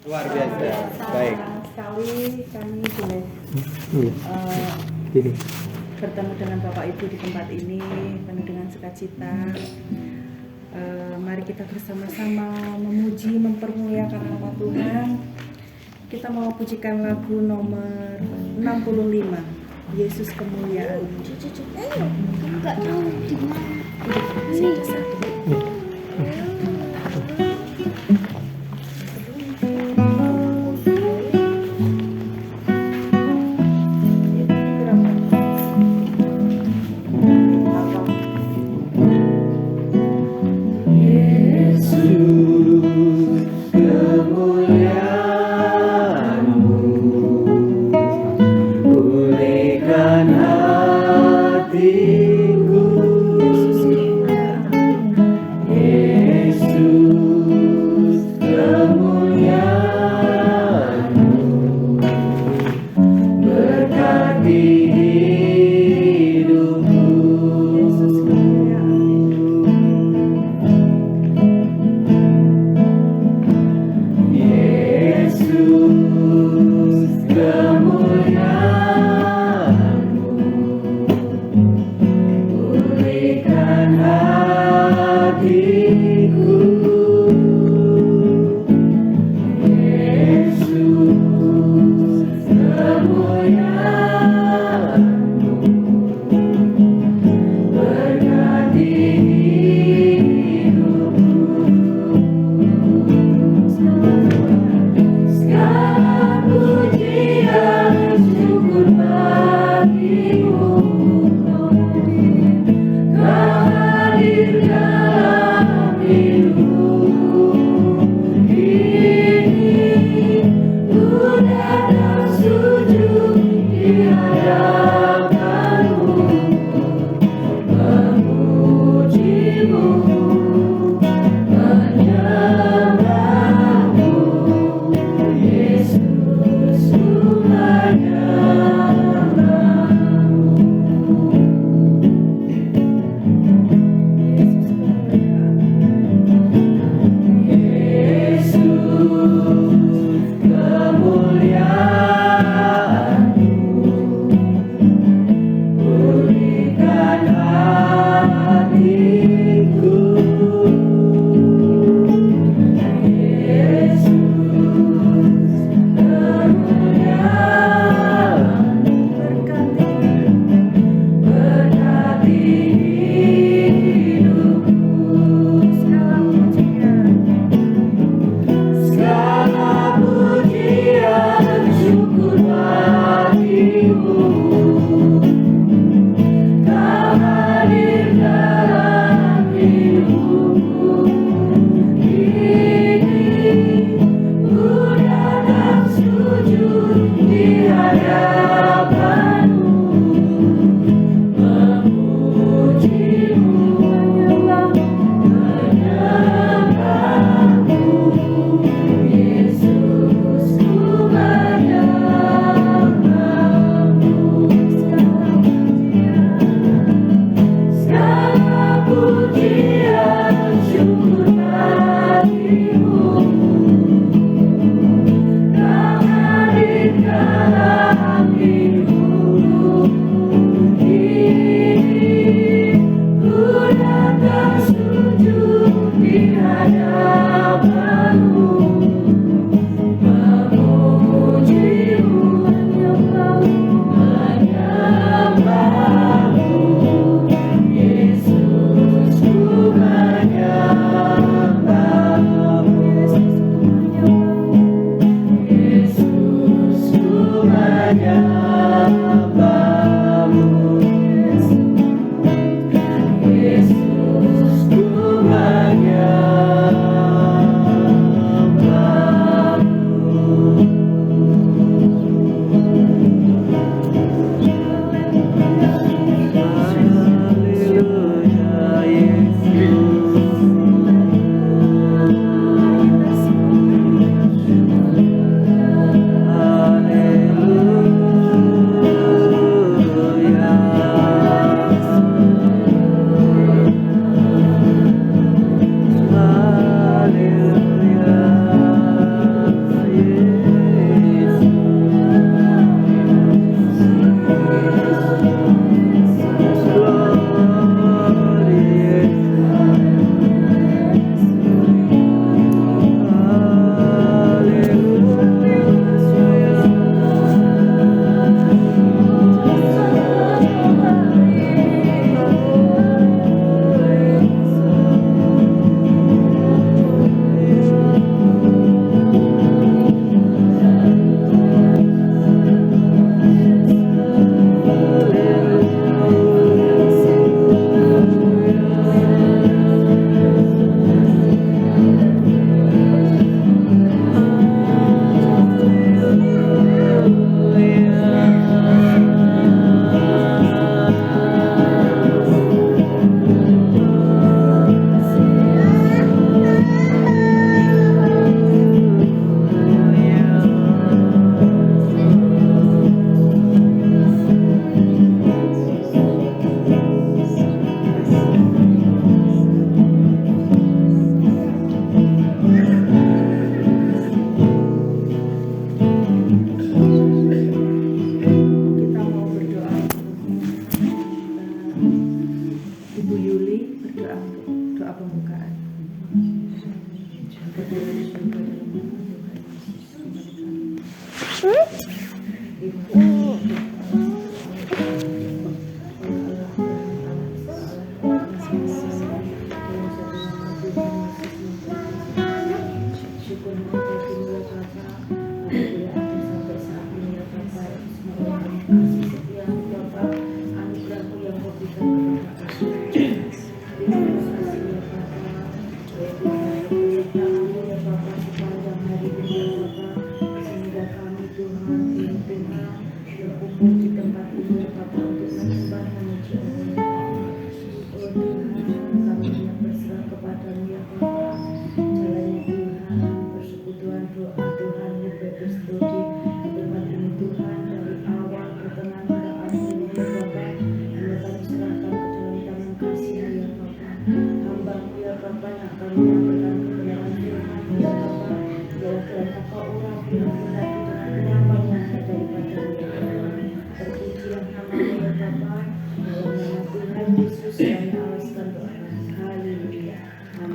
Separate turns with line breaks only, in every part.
Luar biasa. Baik.
Sekali kami boleh
Ini.
bertemu dengan Bapak Ibu di tempat ini penuh dengan sukacita. Mari kita bersama-sama memuji, mempermuliakan nama Tuhan. Kita mau pujikan lagu nomor 65, Yesus Kemuliaan.
Enggak tahu di mana.
Masih ada satu.
Pulihkan hatiku, Yesus.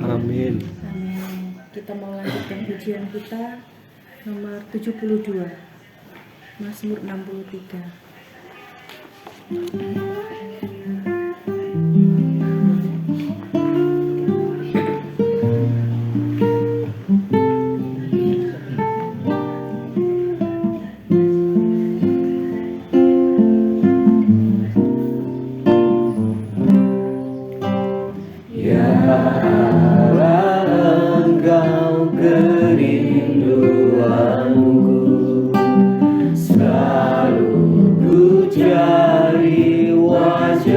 Amin.
Amin. Kita mau lanjutkan pujian kita nomor 72, Mazmur 63.
Engkau kerinduanku, selalu ku cari wajah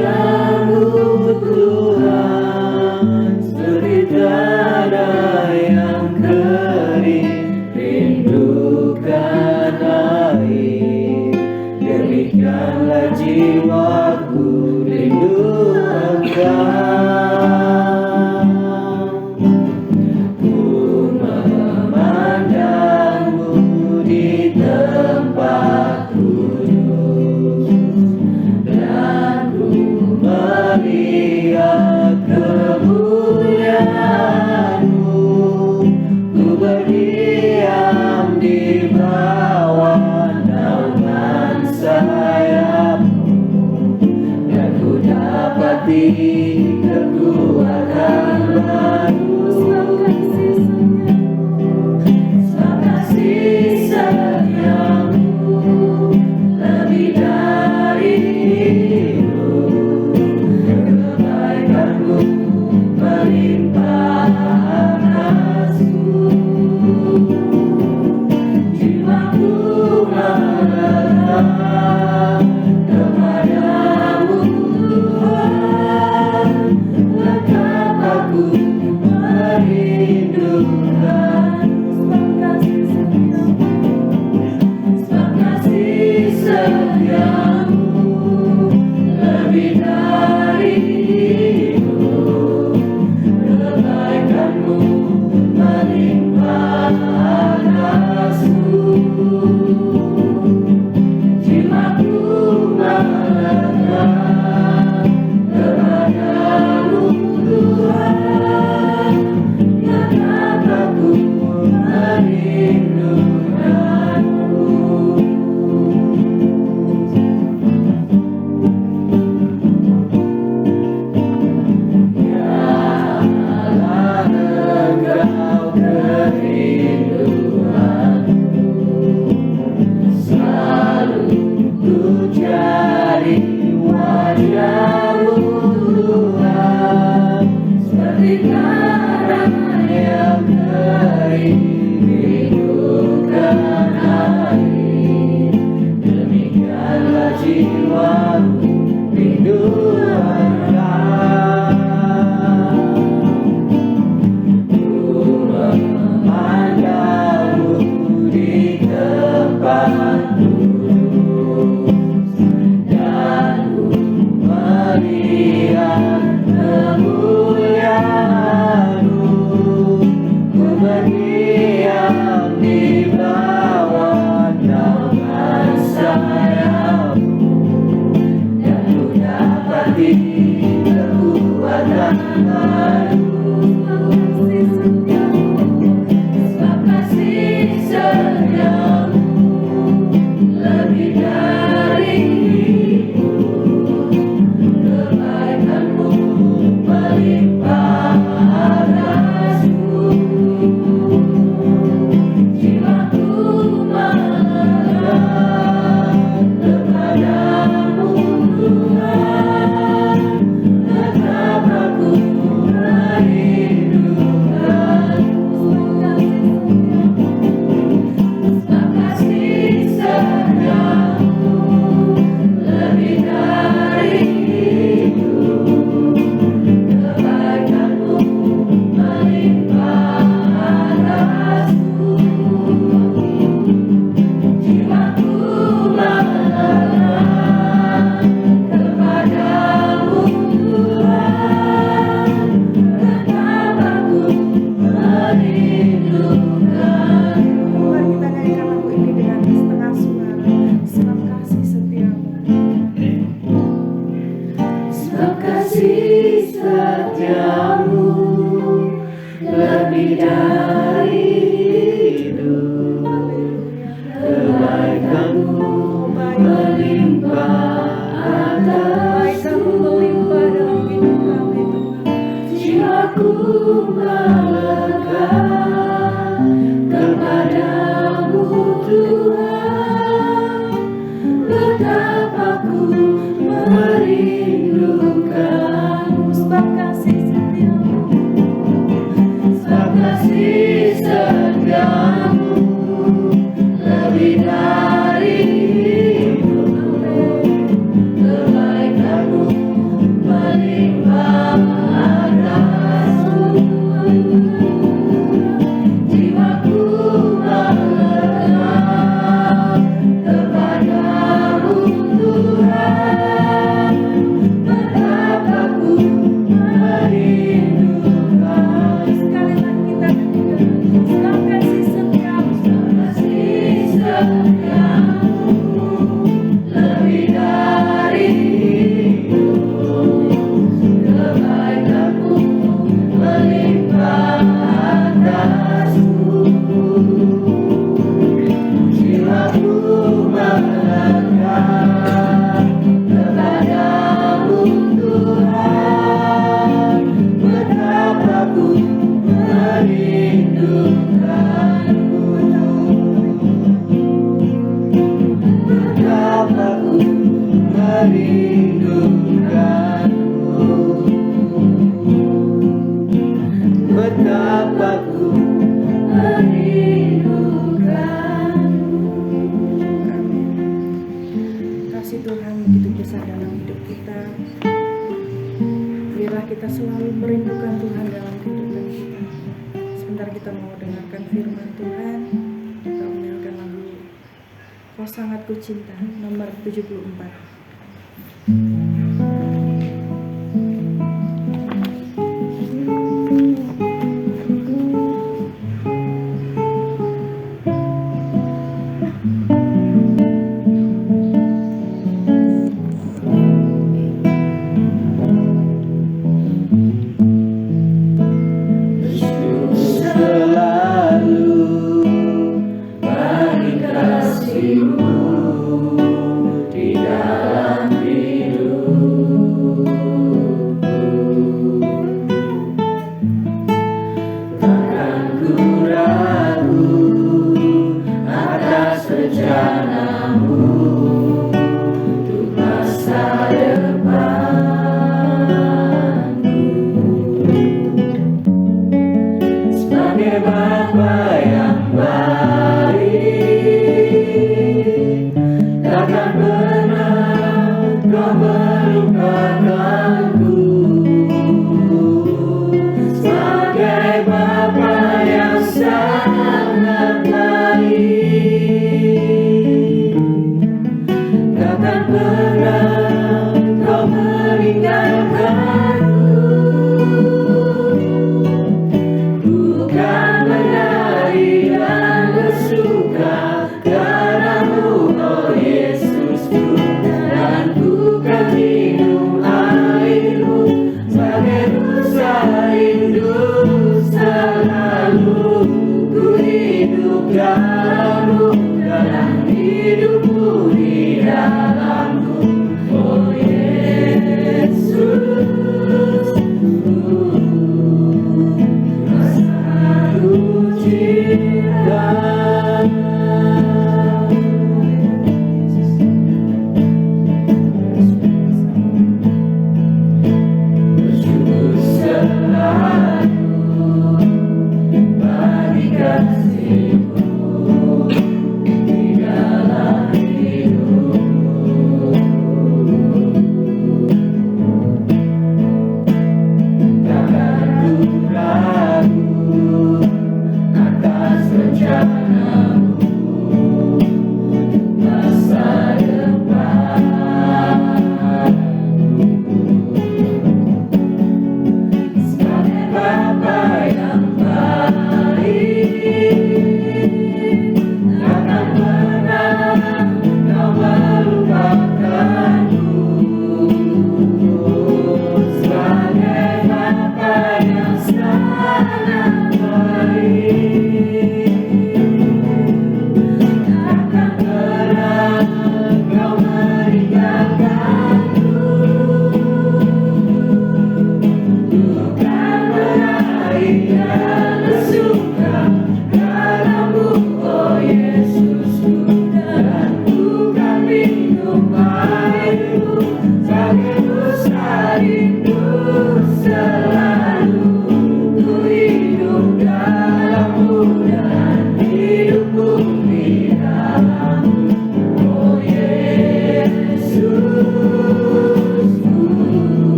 Kasih Tuhan begitu besar dalam hidup kita. Biarlah kita selalu merindukan Tuhan dalam kehidupan kita. Sebentar kita mau dengarkan firman Tuhan. Kita menyanyikan lagu Kau Sangat Ku Cinta nomor 74.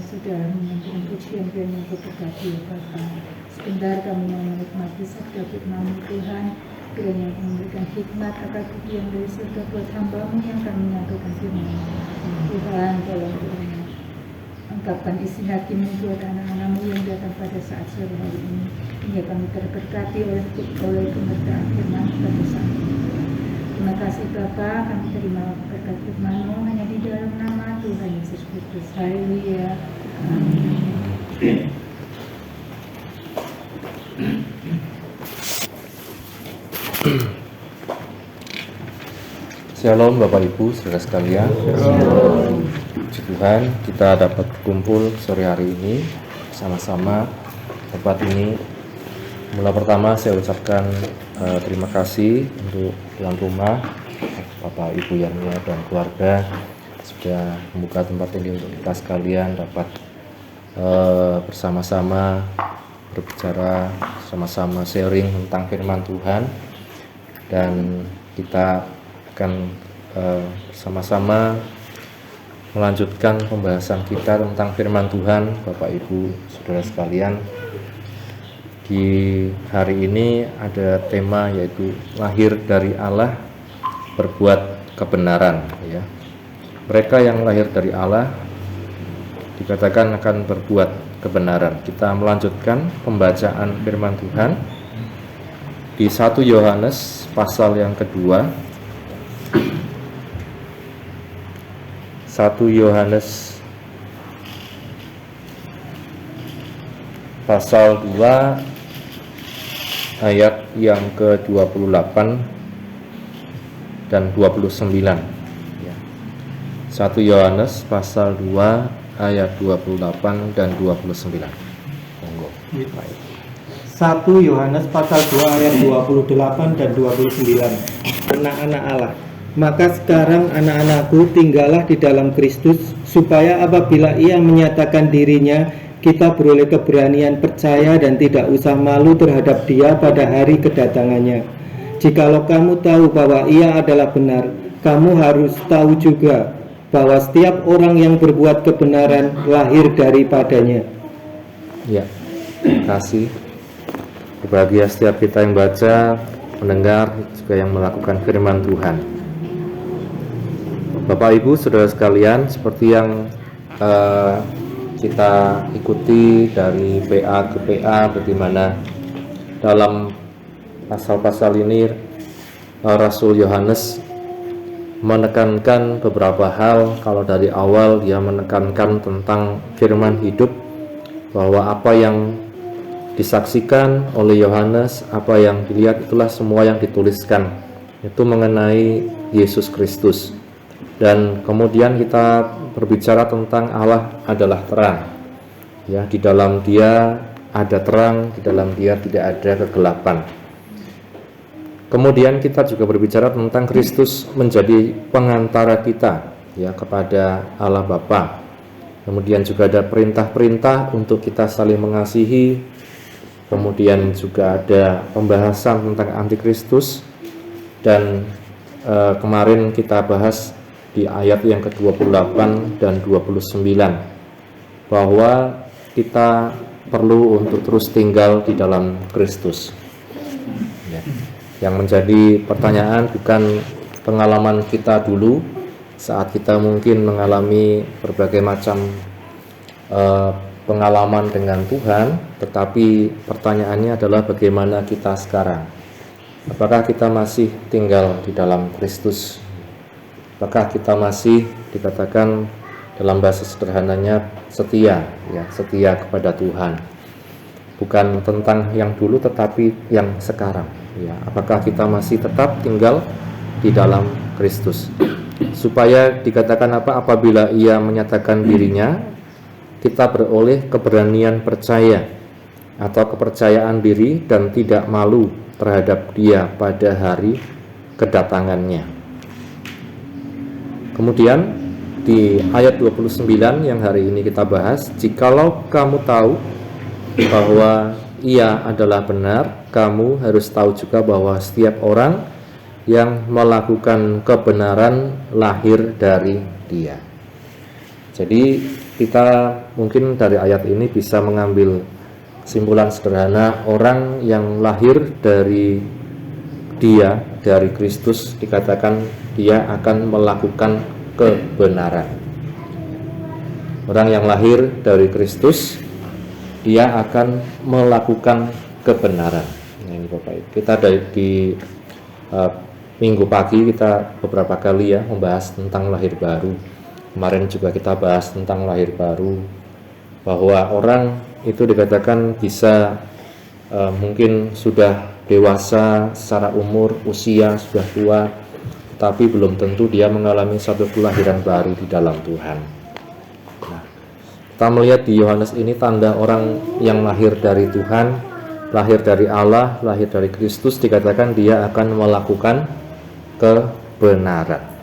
sudah menyampaikan pujian dan yang berkati ya Bapa. Sebentar kami mau menikmati sabda firman Tuhan, kiranya memberikan hikmat akan yang dari surga buat hamba-Mu yang akan menyampaikan firman Tuhan. Tolong kiranya ungkapkan isi hati-Mu buat anak-anak-Mu yang datang pada saat sore hari ini, hingga kami terberkati oleh penyertaan firman pada saat ini. Terima kasih Bapa, kami terima berkat firman-Mu hanya di dalam nama Tuhan Yesus Kristus. Haleluya. Amin.
Shalom Bapak Ibu, saudara sekalian. Puji Tuhan, kita dapat berkumpul sore hari ini sama-sama. Tempat ini, mula pertama saya ucapkan terima kasih untuk tuan rumah, Bapak Ibu Yarnia dan keluarga sudah membuka tempat ini untuk kita sekalian dapat bersama-sama berbicara, sama-sama sharing tentang firman Tuhan, dan kita akan sama-sama melanjutkan pembahasan kita tentang firman Tuhan. Bapak Ibu saudara sekalian, di hari ini ada tema yaitu lahir dari Allah, berbuat kebenaran ya. Mereka yang lahir dari Allah dikatakan akan berbuat kebenaran. Kita melanjutkan pembacaan firman Tuhan di 1 Yohanes pasal yang kedua. 1 Yohanes pasal 2 ayat yang ke-28 dan 29 ya. 1 Yohanes pasal 2 ayat 28 dan 29. Monggo.
1 Yohanes pasal 2 ayat 28 dan 29. Anak-anak Allah, maka sekarang anak-anakku, tinggallah di dalam Kristus, supaya apabila Ia menyatakan dirinya, kita beroleh keberanian percaya dan tidak usah malu terhadap Dia pada hari kedatangannya. Jikalau kamu tahu bahwa Ia adalah benar, kamu harus tahu juga bahwa setiap orang yang berbuat kebenaran lahir daripadanya.
Ya, terima kasih. Berbahagia setiap kita yang baca, mendengar, juga yang melakukan firman Tuhan. Bapak Ibu saudara sekalian, seperti yang kita ikuti dari PA ke PA, bagaimana dalam pasal-pasal ini Rasul Yohanes menekankan beberapa hal. Kalau dari awal dia menekankan tentang firman hidup, bahwa apa yang disaksikan oleh Yohanes, apa yang dilihat, itulah semua yang dituliskan, itu mengenai Yesus Kristus. Dan kemudian kita berbicara tentang Allah adalah terang ya, di dalam Dia ada terang, di dalam Dia tidak ada kegelapan. Kemudian kita juga berbicara tentang Kristus menjadi pengantara kita ya kepada Allah Bapa. Kemudian juga ada perintah-perintah untuk kita saling mengasihi. Kemudian juga ada pembahasan tentang antikristus. Dan kemarin kita bahas di ayat yang ke-28 dan 29 bahwa kita perlu untuk terus tinggal di dalam Kristus ya. Yang menjadi pertanyaan bukan pengalaman kita dulu saat kita mungkin mengalami berbagai macam pengalaman dengan Tuhan, tetapi pertanyaannya adalah bagaimana kita sekarang. Apakah kita masih tinggal di dalam Kristus? Apakah kita masih dikatakan dalam bahasa sederhananya setia ya, setia kepada Tuhan? Bukan tentang yang dulu tetapi yang sekarang ya. Apakah kita masih tetap tinggal di dalam Kristus? Supaya dikatakan apa? Apabila Ia menyatakan dirinya, kita beroleh keberanian percaya atau kepercayaan diri dan tidak malu terhadap Dia pada hari kedatangannya. Kemudian di ayat 29 yang hari ini kita bahas, jikalau kamu tahu bahwa Ia adalah benar, kamu harus tahu juga bahwa setiap orang yang melakukan kebenaran lahir dari Dia. Jadi kita mungkin dari ayat ini bisa mengambil kesimpulan sederhana, orang yang lahir dari Kristus dikatakan dia akan melakukan kebenaran. Orang yang lahir dari Kristus dia akan melakukan kebenaran. Nah, ini Bapak Ibu. Kita di minggu pagi kita beberapa kali ya membahas tentang lahir baru. Kemarin juga kita bahas tentang lahir baru, bahwa orang itu dikatakan bisa mungkin sudah dewasa secara umur, usia sudah tua, tapi belum tentu dia mengalami satu kelahiran baru di dalam Tuhan. Nah, kita melihat di Yohanes ini tanda orang yang lahir dari Tuhan, lahir dari Allah, lahir dari Kristus, dikatakan dia akan melakukan kebenaran.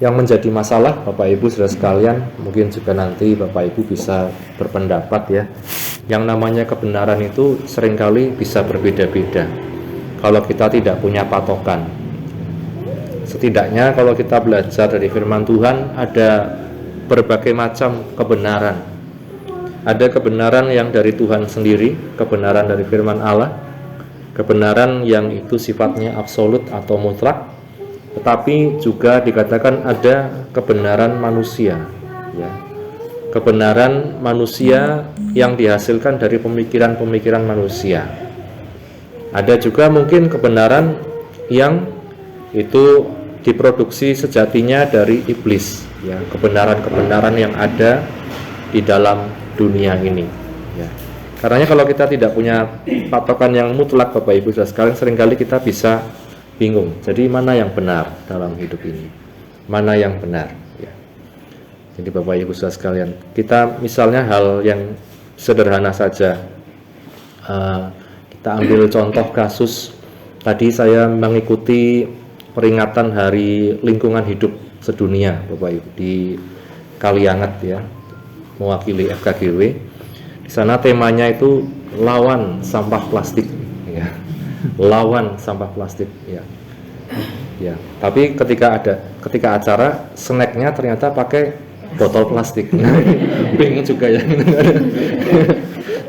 Yang menjadi masalah Bapak Ibu saudara sekalian, mungkin juga nanti Bapak Ibu bisa berpendapat ya, yang namanya kebenaran itu seringkali bisa berbeda-beda kalau kita tidak punya patokan. Setidaknya kalau kita belajar dari firman Tuhan, ada berbagai macam kebenaran. Ada kebenaran yang dari Tuhan sendiri, kebenaran dari firman Allah, kebenaran yang itu sifatnya absolut atau mutlak. Tetapi juga dikatakan ada kebenaran manusia, ya. Kebenaran manusia yang dihasilkan dari pemikiran-pemikiran manusia. Ada juga mungkin kebenaran yang itu diproduksi sejatinya dari iblis, ya. Kebenaran-kebenaran yang ada di dalam dunia ini, ya. Karena kalau kita tidak punya patokan yang mutlak Bapak Ibu saudara sekalian, seringkali kita bisa bingung. Jadi mana yang benar dalam hidup ini? Mana yang benar? Ya. Jadi Bapak Ibu saudara sekalian, kita misalnya hal yang sederhana saja. Kita ambil contoh kasus tadi saya mengikuti peringatan Hari Lingkungan Hidup Sedunia Bapak Ibu di Kalianget ya, mewakili FKGW. Di sana temanya itu lawan sampah plastik. Ya. Lawan sampah plastik ya. Ya, tapi ketika acara snacknya ternyata pakai botol plastik. Bingung juga ya.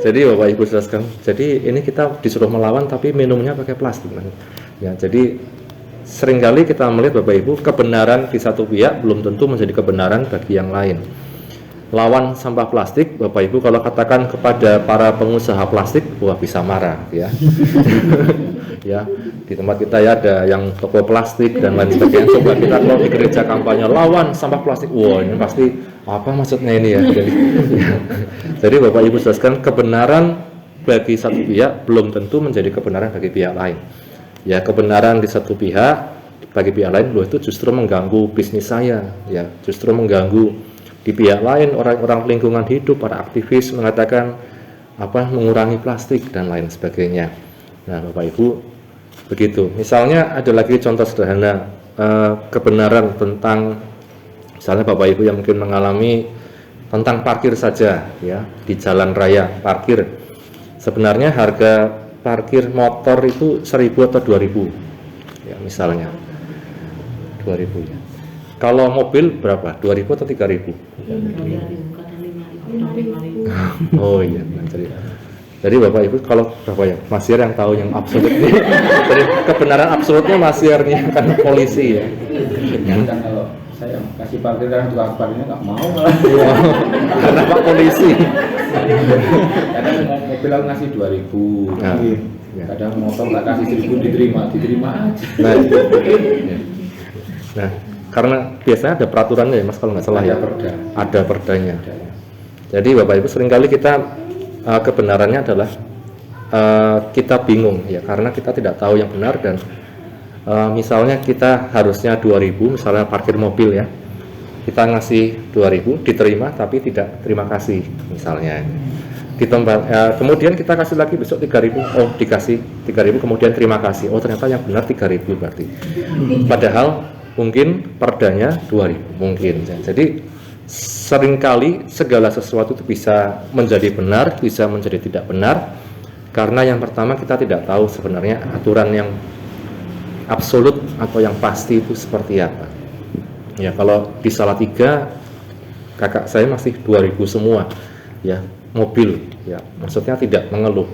Jadi Bapak Ibu saudara sekalian, jadi ini kita disuruh melawan tapi minumnya pakai plastik. Ya, jadi seringkali kita melihat Bapak Ibu, kebenaran di satu pihak belum tentu menjadi kebenaran bagi yang lain. Lawan sampah plastik, Bapak Ibu kalau katakan kepada para pengusaha plastik, wah bisa marah ya. Ya, di tempat kita ya ada yang toko plastik dan lain sebagainya. Coba kita kalau di gereja kampanye lawan sampah plastik, wah ini pasti apa maksudnya ini ya. Jadi Bapak Ibu jelaskan, kebenaran bagi satu pihak belum tentu menjadi kebenaran bagi pihak lain. Ya, kebenaran di satu pihak bagi pihak lain, loh itu justru mengganggu bisnis saya, ya, justru mengganggu di pihak lain. Orang-orang lingkungan hidup, para aktivis mengatakan mengurangi plastik dan lain sebagainya. Nah, Bapak Ibu begitu. Misalnya ada lagi contoh sederhana, kebenaran tentang misalnya Bapak Ibu yang mungkin mengalami tentang parkir saja ya, di jalan raya parkir. Sebenarnya harga parkir motor itu 1.000 atau 2.000 ya, misalnya 2.000 ya. Kalau mobil berapa? 2.000 atau 3.000? 5.000. Oh iya, jadi Bapak Ibu kalau berapa ya? Masir yang tahu yang absolutnya. Jadi kebenaran absolutnya masirnya kan polisi ya.
Kan kalau saya kasih parkir dan tukang parkirnya nggak mau malah.
Karena Pak polisi.
Kadang mobil aku ngasih 2.000.
Nah,
kadang motor nggak kasih 1.000 diterima aja.
Nah, karena biasanya ada peraturannya ya Mas kalau nggak salah ya. Ada perdanya. Jadi Bapak Ibu seringkali kita kebenarannya adalah kita bingung ya, karena kita tidak tahu yang benar. Dan misalnya kita harusnya 2.000 misalnya parkir mobil ya, kita ngasih 2.000 diterima tapi tidak terima kasih misalnya di tempat, kemudian kita kasih lagi besok 3.000, oh dikasih 3.000 kemudian terima kasih, oh ternyata yang benar 3.000 berarti, padahal mungkin perdanya 2.000 mungkin. Jadi seringkali segala sesuatu itu bisa menjadi benar, bisa menjadi tidak benar, karena yang pertama kita tidak tahu sebenarnya aturan yang absolut atau yang pasti itu seperti apa. Ya, kalau di Salatiga kakak saya masih 2.000 semua, ya, mobil, ya, maksudnya tidak mengeluh,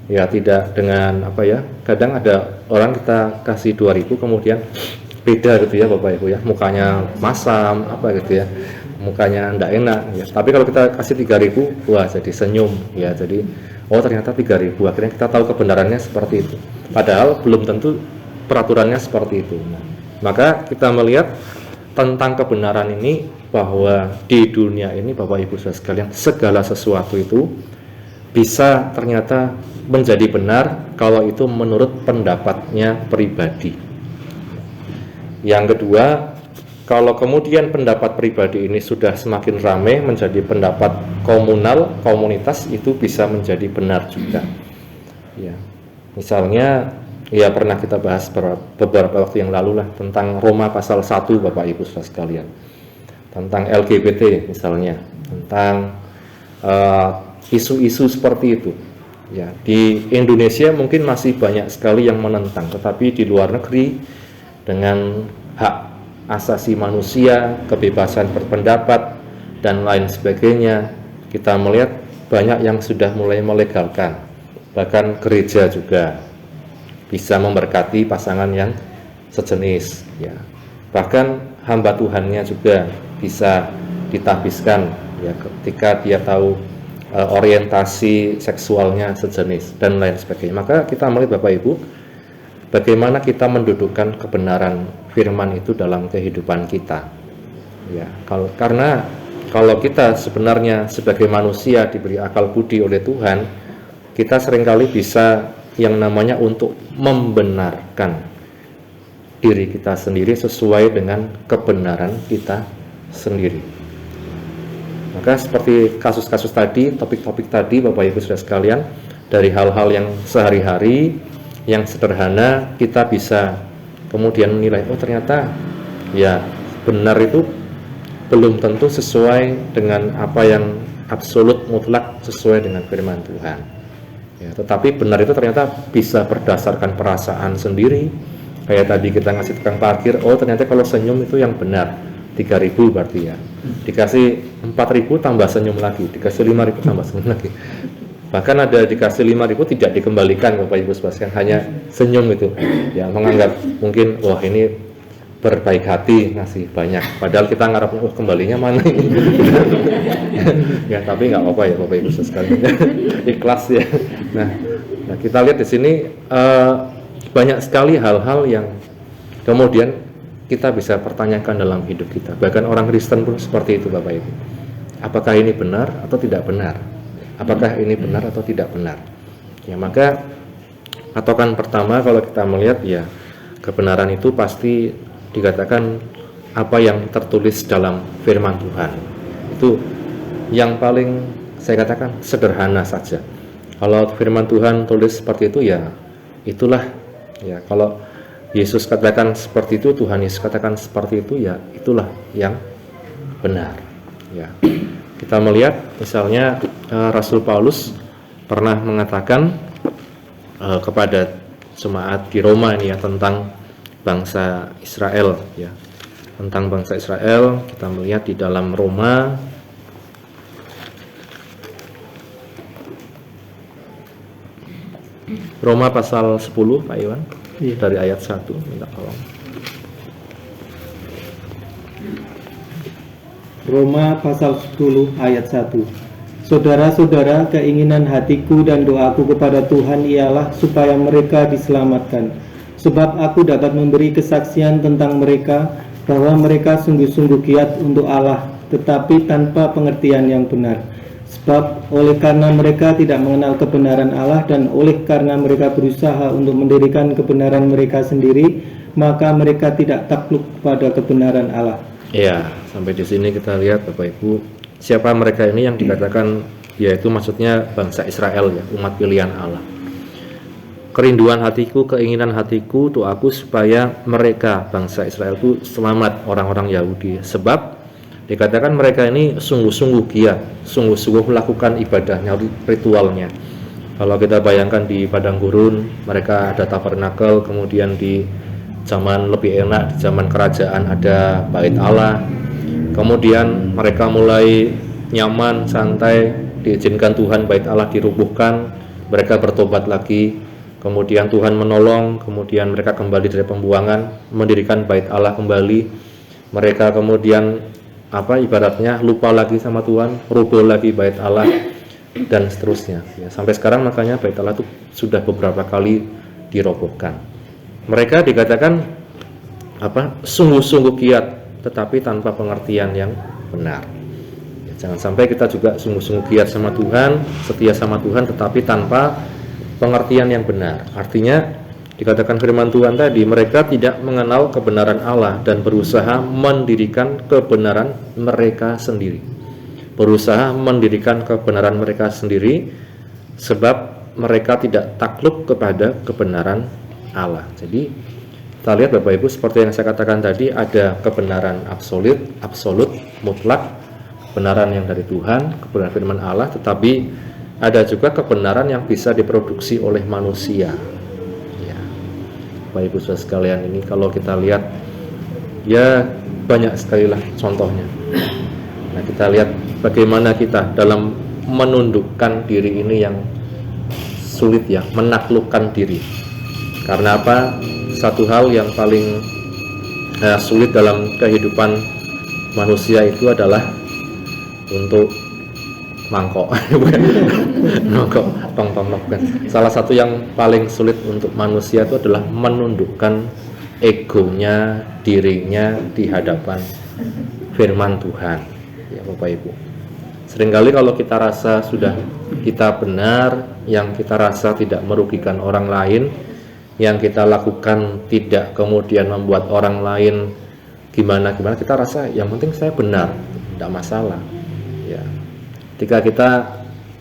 ya, tidak dengan apa ya, kadang ada orang kita kasih 2.000 kemudian beda gitu ya Bapak Ibu ya, mukanya masam apa gitu ya, mukanya ndak enak ya. Tapi kalau kita kasih 3.000, wah jadi senyum ya, jadi oh ternyata 3.000, akhirnya kita tahu kebenarannya seperti itu, padahal belum tentu peraturannya seperti itu. Nah, maka kita melihat tentang kebenaran ini bahwa di dunia ini Bapak Ibu saudara sekalian, segala sesuatu itu bisa ternyata menjadi benar kalau itu menurut pendapatnya pribadi. Yang kedua, kalau kemudian pendapat pribadi ini sudah semakin ramai menjadi pendapat komunal, komunitas, itu bisa menjadi benar juga. Ya, misalnya, ya pernah kita bahas beberapa waktu yang lalu lah tentang Roma pasal 1 Bapak Ibu saudara sekalian, tentang LGBT misalnya, tentang isu-isu seperti itu. Ya, di Indonesia mungkin masih banyak sekali yang menentang, tetapi di luar negeri dengan hak asasi manusia, kebebasan berpendapat, dan lain sebagainya, kita melihat banyak yang sudah mulai melegalkan. Bahkan gereja juga bisa memberkati pasangan yang sejenis, ya. Bahkan hamba Tuhannya juga bisa ditahbiskan, ya, ketika dia tahu orientasi seksualnya sejenis dan lain sebagainya. Maka kita melihat Bapak Ibu, bagaimana kita mendudukkan kebenaran firman itu dalam kehidupan kita, ya. Karena kalau kita sebenarnya sebagai manusia diberi akal budi oleh Tuhan, kita seringkali bisa yang namanya untuk membenarkan diri kita sendiri sesuai dengan kebenaran kita sendiri. Maka seperti kasus-kasus tadi, topik-topik tadi Bapak Ibu saudara sekalian, dari hal-hal yang sehari-hari yang sederhana kita bisa kemudian menilai, oh ternyata ya benar itu belum tentu sesuai dengan apa yang absolut mutlak sesuai dengan firman Tuhan, ya, tetapi benar itu ternyata bisa berdasarkan perasaan sendiri. Kayak tadi kita ngasih tukang parkir, oh ternyata kalau senyum itu yang benar 3.000 berarti ya, dikasih 4.000 tambah senyum lagi, dikasih 5.000 tambah senyum lagi. Bahkan ada dikasih 5.000 tidak dikembalikan Bapak Ibu sekalian, hanya senyum itu, ya, menganggap mungkin wah ini berbaik hati ngasih banyak, padahal kita ngarep kembalinya mana ini. Ya tapi nggak apa-apa ya Bapak Ibu sekalian, ikhlas ya. Nah kita lihat di sini banyak sekali hal-hal yang kemudian kita bisa pertanyakan dalam hidup kita. Bahkan orang Kristen pun seperti itu Bapak Ibu. Apakah ini benar atau tidak benar? Apakah ini benar atau tidak benar? Ya, maka patokan pertama kalau kita melihat, ya, kebenaran itu pasti dikatakan apa yang tertulis dalam firman Tuhan. Itu yang paling saya katakan sederhana saja. Kalau firman Tuhan tulis seperti itu, ya itulah, ya, kalau Yesus katakan seperti itu, Tuhan Yesus katakan seperti itu, ya itulah yang benar, ya. Kita melihat misalnya Rasul Paulus pernah mengatakan kepada jemaat di Roma ini, ya, tentang bangsa Israel, ya, tentang bangsa Israel. Kita melihat di dalam Roma pasal 10 Pak Iwan, iya, dari ayat 1, minta tolong.
Roma pasal 10 ayat 1. Saudara-saudara, keinginan hatiku dan doaku kepada Tuhan ialah supaya mereka diselamatkan. Sebab aku dapat memberi kesaksian tentang mereka bahwa mereka sungguh-sungguh giat untuk Allah, tetapi tanpa pengertian yang benar. Sebab oleh karena mereka tidak mengenal kebenaran Allah dan oleh karena mereka berusaha untuk mendirikan kebenaran mereka sendiri, maka mereka tidak takluk pada kebenaran Allah.
Ya, sampai di sini kita lihat Bapak Ibu, siapa mereka ini yang dikatakan, yaitu maksudnya bangsa Israel, ya, umat pilihan Allah. Kerinduan hatiku, keinginan hatiku, doaku supaya mereka, bangsa Israel itu selamat, orang-orang Yahudi. Sebab dikatakan mereka ini sungguh-sungguh giat, sungguh-sungguh melakukan ibadahnya, ritualnya. Kalau kita bayangkan di padang gurun, mereka ada tabernakel, kemudian di zaman lebih enak, di zaman kerajaan ada bait Allah, Kemudian mereka mulai nyaman, santai, diizinkan Tuhan bait Allah dirubuhkan, mereka bertobat lagi, kemudian Tuhan menolong, kemudian mereka kembali dari pembuangan, mendirikan bait Allah kembali. Mereka kemudian ibaratnya lupa lagi sama Tuhan, roboh lagi bait Allah, dan seterusnya ya, sampai sekarang makanya bait Allah itu sudah beberapa kali dirobohkan. Mereka dikatakan sungguh-sungguh giat tetapi tanpa pengertian yang benar ya, jangan sampai kita juga sungguh-sungguh giat sama Tuhan, setia sama Tuhan, tetapi tanpa pengertian yang benar. Artinya dikatakan firman Tuhan tadi, mereka tidak mengenal kebenaran Allah dan berusaha mendirikan kebenaran mereka sendiri. Berusaha mendirikan kebenaran mereka sendiri sebab mereka tidak takluk kepada kebenaran Allah. Jadi kita lihat Bapak Ibu, seperti yang saya katakan tadi, ada kebenaran absolut, mutlak, kebenaran yang dari Tuhan, kebenaran firman Allah, tetapi ada juga kebenaran yang bisa diproduksi oleh manusia. Bapak Ibu saudara sekalian, ini kalau kita lihat ya banyak sekali lah contohnya. Nah, kita lihat bagaimana kita dalam menundukkan diri ini yang sulit ya, menaklukkan diri. Karena apa? Satu hal yang paling sulit dalam kehidupan manusia itu adalah untuk mangkok. Mangkok, tong kan. Salah satu yang paling sulit untuk manusia itu adalah menundukkan egonya, dirinya di hadapan firman Tuhan. Ya Bapak Ibu. Seringkali kalau kita rasa sudah kita benar, yang kita rasa tidak merugikan orang lain, yang kita lakukan tidak kemudian membuat orang lain gimana, kita rasa yang penting saya benar, tidak masalah. Ya. Ketika kita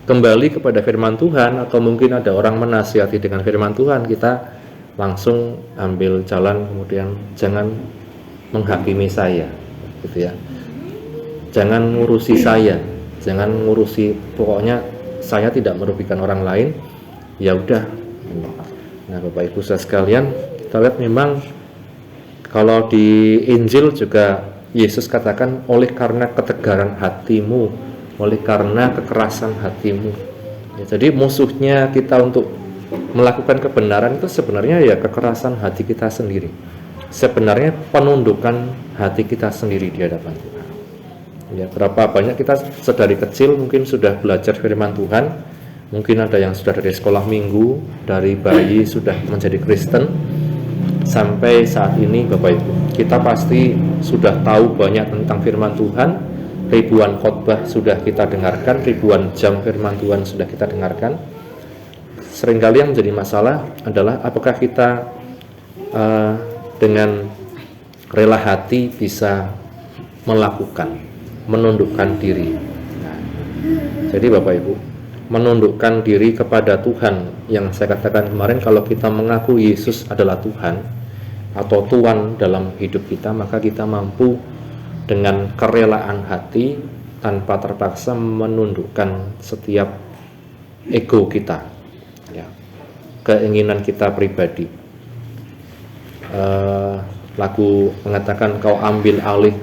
kembali kepada firman Tuhan, atau mungkin ada orang menasihati dengan firman Tuhan, kita langsung ambil jalan, kemudian jangan menghakimi saya, gitu ya. Jangan ngurusi saya, jangan ngurusi, pokoknya saya tidak merugikan orang lain. Ya udah. Nah, Bapak Ibu saudara sekalian, kita lihat memang kalau di Injil juga Yesus katakan, oleh karena ketegaran hatimu, oleh karena kekerasan hatimu. Ya, jadi musuhnya kita untuk melakukan kebenaran itu sebenarnya ya kekerasan hati kita sendiri. Sebenarnya penundukan hati kita sendiri di hadapan Tuhan. Ya, berapa banyak kita sedari kecil mungkin sudah belajar firman Tuhan, mungkin ada yang sudah dari sekolah minggu, dari bayi sudah menjadi Kristen, sampai saat ini Bapak Ibu, kita pasti sudah tahu banyak tentang firman Tuhan. Ribuan khotbah sudah kita dengarkan, ribuan jam firman Tuhan sudah kita dengarkan. Seringkali yang menjadi masalah adalah apakah kita dengan rela hati bisa melakukan, menundukkan diri. Nah, jadi Bapak Ibu, menundukkan diri kepada Tuhan, yang saya katakan kemarin, kalau kita mengaku Yesus adalah Tuhan atau Tuhan dalam hidup kita, maka kita mampu dengan kerelaan hati tanpa terpaksa menundukkan setiap ego kita, ya, keinginan kita pribadi. Lagu mengatakan, kau ambil alih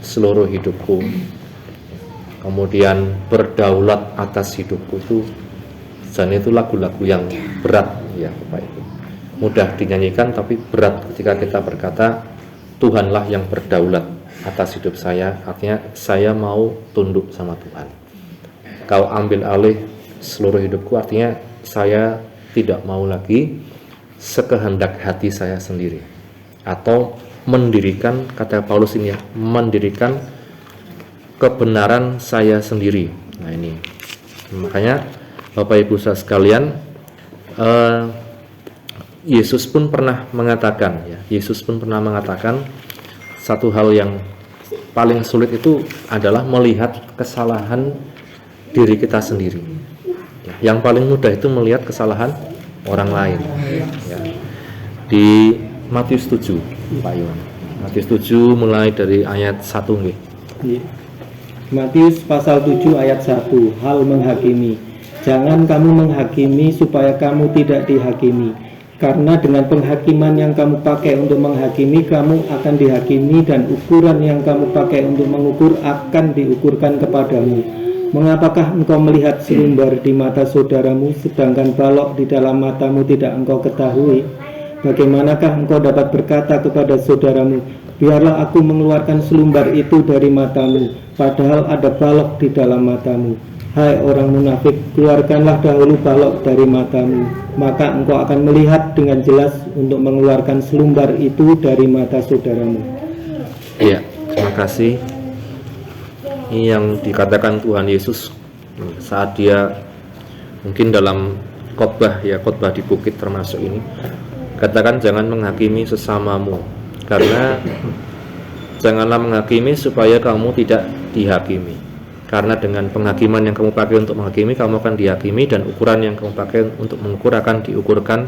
seluruh hidupku, kemudian berdaulat atas hidupku, dan itu lagu-lagu yang berat ya Bapak Ibu, mudah dinyanyikan tapi berat ketika kita berkata Tuhanlah yang berdaulat atas hidup saya. Artinya saya mau tunduk sama Tuhan. Kau ambil alih seluruh hidupku, artinya saya tidak mau lagi sekehendak hati saya sendiri, atau mendirikan, kata Paulus ini ya, mendirikan kebenaran saya sendiri. Nah ini makanya Bapak Ibu saudara sekalian, Yesus pun pernah mengatakan ya, Yesus pun pernah mengatakan satu hal yang paling sulit itu adalah melihat kesalahan diri kita sendiri. Yang paling mudah itu melihat kesalahan orang lain. Ya. Di Matius 7, Pak Iwan. Matius 7 mulai dari ayat 1 nih.
Matius pasal 7 ayat 1, hal menghakimi. Jangan kamu menghakimi supaya kamu tidak dihakimi. Karena dengan penghakiman yang kamu pakai untuk menghakimi, kamu akan dihakimi, dan ukuran yang kamu pakai untuk mengukur akan diukurkan kepadamu. Mengapakah engkau melihat selumbar di mata saudaramu, sedangkan balok di dalam matamu tidak engkau ketahui? Bagaimanakah engkau dapat berkata kepada saudaramu, biarlah aku mengeluarkan selumbar itu dari matamu, padahal ada balok di dalam matamu? Hai orang munafik, keluarkanlah dahulu balok dari matamu, maka engkau akan melihat dengan jelas untuk mengeluarkan selumbar itu dari mata saudaramu.
Iya, terima kasih. Ini yang dikatakan Tuhan Yesus saat dia mungkin dalam khotbah di bukit termasuk ini, katakan jangan menghakimi sesamamu, karena janganlah menghakimi supaya kamu tidak dihakimi. Karena dengan penghakiman yang kamu pakai untuk menghakimi, kamu akan dihakimi, dan ukuran yang kamu pakai untuk mengukur akan diukurkan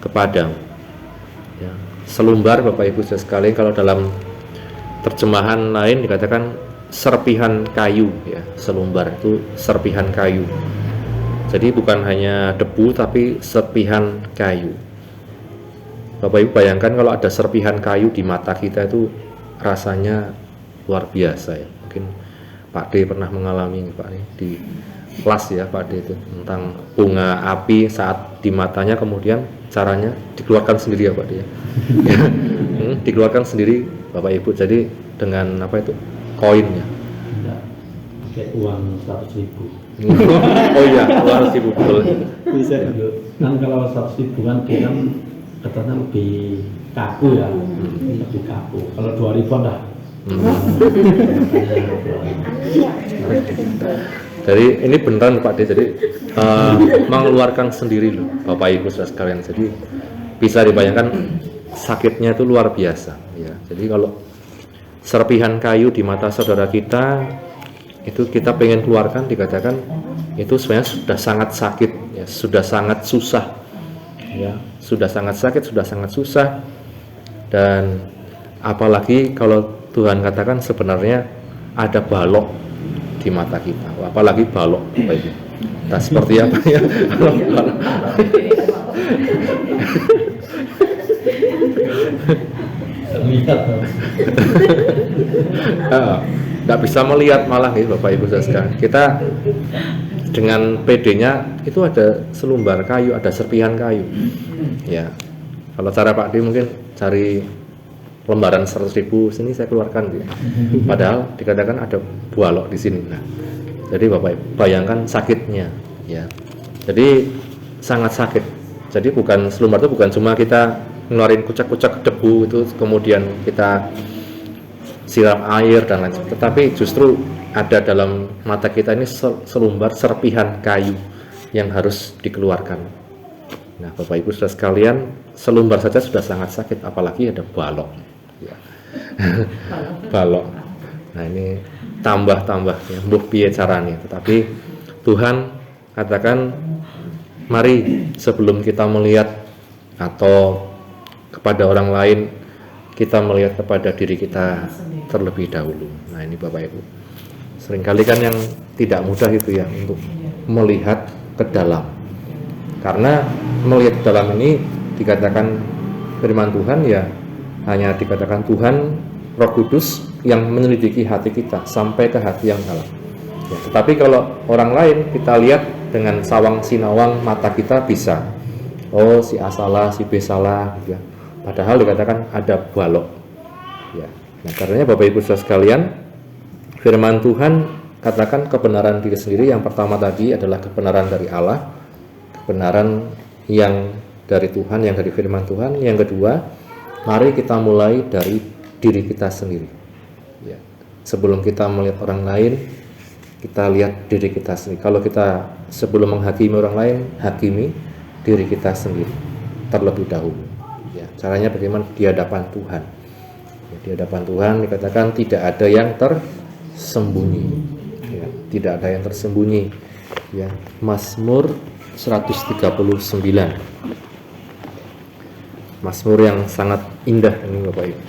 kepadamu. Ya. Selumbar, Bapak Ibu sekalian, kalau dalam terjemahan lain dikatakan serpihan kayu, ya. Selumbar itu serpihan kayu. Jadi bukan hanya debu, tapi serpihan kayu. Bapak Ibu bayangkan kalau ada serpihan kayu di mata kita, itu rasanya luar biasa, ya. Mungkin Pak D pernah mengalami ini, Pak D, di kelas ya, Pak D itu tentang bunga api saat di matanya, kemudian caranya dikeluarkan sendiri ya, Pak D ya. Dikeluarkan sendiri Bapak Ibu. Jadi dengan apa itu, koinnya,
pakai uang 100.000.
Oh iya, uang 100.000 betul.
Bisa.
Kan kalau 100.000 kan dia kan katanya lebih kaku ya, lebih kaku. Kalau 2.000 dah.
Jadi ini beneran Pak D, jadi mengeluarkan sendiri loh Bapak Ibu saudara sekalian. Jadi bisa dibayangkan sakitnya itu luar biasa ya. Jadi kalau serpihan kayu di mata saudara kita itu kita pengen keluarkan, dikatakan itu sebenarnya sudah sangat sakit ya, sudah sangat susah ya, sudah sangat sakit, sudah sangat susah. Dan apalagi kalau Tuhan katakan sebenarnya ada balok di mata kita. Apalagi balok, Bapak Ibu. Nah, seperti apa ya?
Lihat.
Nggak bisa melihat malah ya, Bapak Ibu sekalian. Kita dengan PD-nya itu ada selumbar kayu, ada serpihan kayu. Ya. Kalau cara Pak D mungkin cari lembaran 100.000 sini saya keluarkan gitu. Padahal dikatakan ada balok di sini. Nah, jadi Bapak Ibu bayangkan sakitnya ya. Jadi sangat sakit. Jadi bukan selumbar itu bukan cuma kita ngeluarin kucak-kucak debu itu kemudian kita siram air dan lain sebagainya, tetapi justru ada dalam mata kita ini selumbar serpihan kayu yang harus dikeluarkan. Nah, Bapak Ibu saudara sekalian, selumbar saja sudah sangat sakit, apalagi ada balok ya. Balok. Nah, ini tambah ya, mbuh piye carane. Tetapi Tuhan katakan, mari sebelum kita melihat atau kepada orang lain, kita melihat kepada diri kita terlebih dahulu. Nah, ini Bapak Ibu, seringkali kan yang tidak mudah itu ya untuk melihat ke dalam, karena melihat ke dalam ini dikatakan firman Tuhan ya, hanya dikatakan Tuhan Roh Kudus yang menyelidiki hati kita sampai ke hati yang dalam ya. Tetapi kalau orang lain kita lihat dengan sawang sinawang mata kita bisa, oh si A salah, si B salah gitu ya. Padahal dikatakan ada balok ya. Nah, karenanya Bapak Ibu saudara sekalian, firman Tuhan katakan kebenaran diri sendiri. Yang pertama tadi adalah kebenaran dari Allah, kebenaran yang dari Tuhan, yang dari firman Tuhan. Yang kedua, mari kita mulai dari diri kita sendiri ya. Sebelum kita melihat orang lain, kita lihat diri kita sendiri. Kalau kita sebelum menghakimi orang lain, hakimi diri kita sendiri terlebih dahulu ya. Caranya bagaimana? Di hadapan Tuhan ya, di hadapan Tuhan dikatakan tidak ada yang tersembunyi ya, tidak ada yang tersembunyi ya. Mazmur 139, Mazmur yang sangat indah ini Bapak Ibu.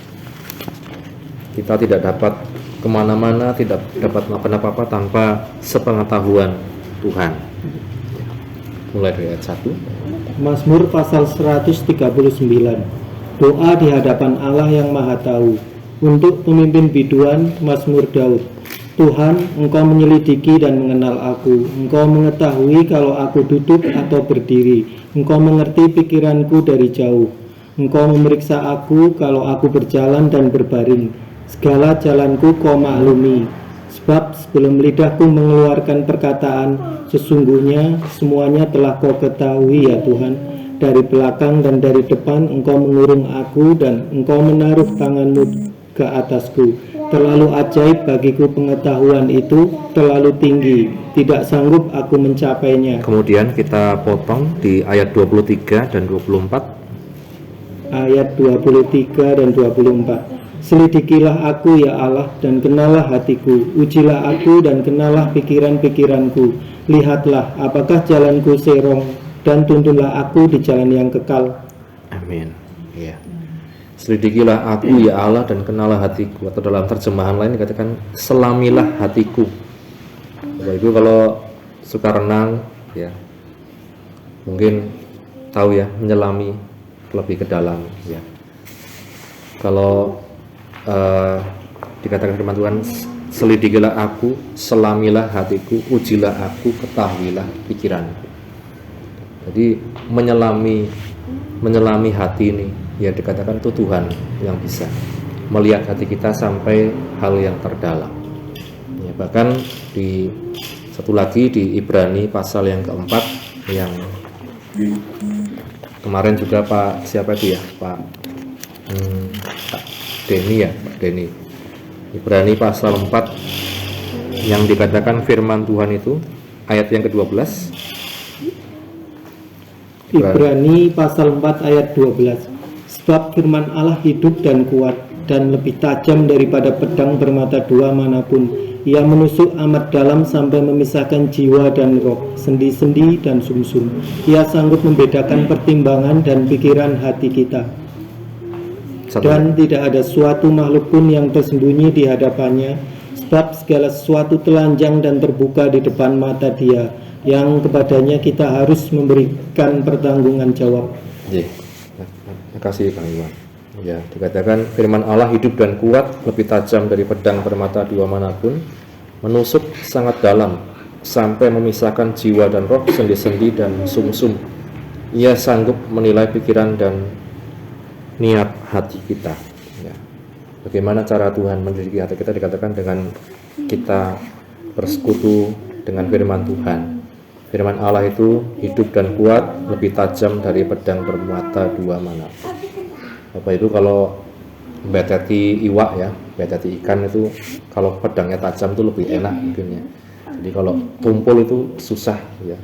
Kita tidak dapat kemana-mana, tidak dapat melakukan apa-apa tanpa sepengetahuan Tuhan. mulai dari ayat 1.
Mazmur pasal 139. Doa di hadapan Allah yang Maha Tahu. Untuk pemimpin biduan, Mazmur Daud. Tuhan, Engkau menyelidiki dan mengenal aku. Engkau mengetahui kalau aku duduk atau berdiri. Engkau mengerti pikiranku dari jauh. Engkau memeriksa aku kalau aku berjalan dan berbaring. Segala jalanku Kau maklumi. Sebab sebelum lidahku mengeluarkan perkataan, sesungguhnya semuanya telah Kau ketahui ya Tuhan. Dari belakang dan dari depan Engkau mengurung aku dan Engkau menaruh tanganmu ke atasku. Terlalu ajaib bagiku pengetahuan itu, terlalu tinggi, tidak sanggup aku mencapainya.
Kemudian kita potong di ayat 23 dan 24.
Ayat 23 dan 24. Selidikilah aku ya Allah dan kenalah hatiku, ujilah aku dan kenalah pikiran-pikiranku. Lihatlah apakah jalanku serong dan tuntunlah aku di jalan yang kekal.
Amin. Ya. Selidikilah aku ya Allah dan kenalah hatiku, atau dalam terjemahan lain dikatakan selamilah hatiku. Bapak Ibu kalau suka renang ya mungkin tahu ya, menyelami lebih ke dalam ya. Kalau dikatakan firman Tuhan, selidikilah aku, selamilah hatiku, ujilah aku, ketahuilah pikiranku. Jadi menyelami hati ini ya dikatakan itu Tuhan yang bisa melihat hati kita sampai hal yang terdalam ya. Bahkan di satu lagi di Ibrani pasal yang keempat yang kemarin juga Pak siapa itu ya Pak Denny ya, Pak Denny. Ibrani pasal 4 yang dikatakan firman Tuhan itu ayat yang ke-12.
Ibrani pasal 4 ayat 12. Sebab firman Allah hidup dan kuat dan lebih tajam daripada pedang bermata dua manapun. Ia menusuk amat dalam sampai memisahkan jiwa dan roh, sendi-sendi dan sumsum. Ia sanggup membedakan pertimbangan dan pikiran hati kita. Dan tidak ada suatu makhluk pun yang tersembunyi di hadapannya, sebab segala sesuatu telanjang dan terbuka di depan mata Dia, yang kepadanya kita harus memberikan pertanggungan jawab.
Terima kasih Kang Iwan. Ya, dikatakan firman Allah hidup dan kuat, lebih tajam dari pedang bermata dua manapun, menusuk sangat dalam sampai memisahkan jiwa dan roh, sendi-sendi dan sumsum. Ia sanggup menilai pikiran dan niat hati kita. Ya. Bagaimana cara Tuhan mendidik hati kita dikatakan dengan kita bersekutu dengan firman Tuhan. Firman Allah itu hidup dan kuat, lebih tajam dari pedang bermata dua manapun. Bapak Ibu kalau beteti iwak ya, beteti ikan itu kalau pedangnya tajam itu lebih enak mungkin ya. Jadi kalau tumpul itu susah ya.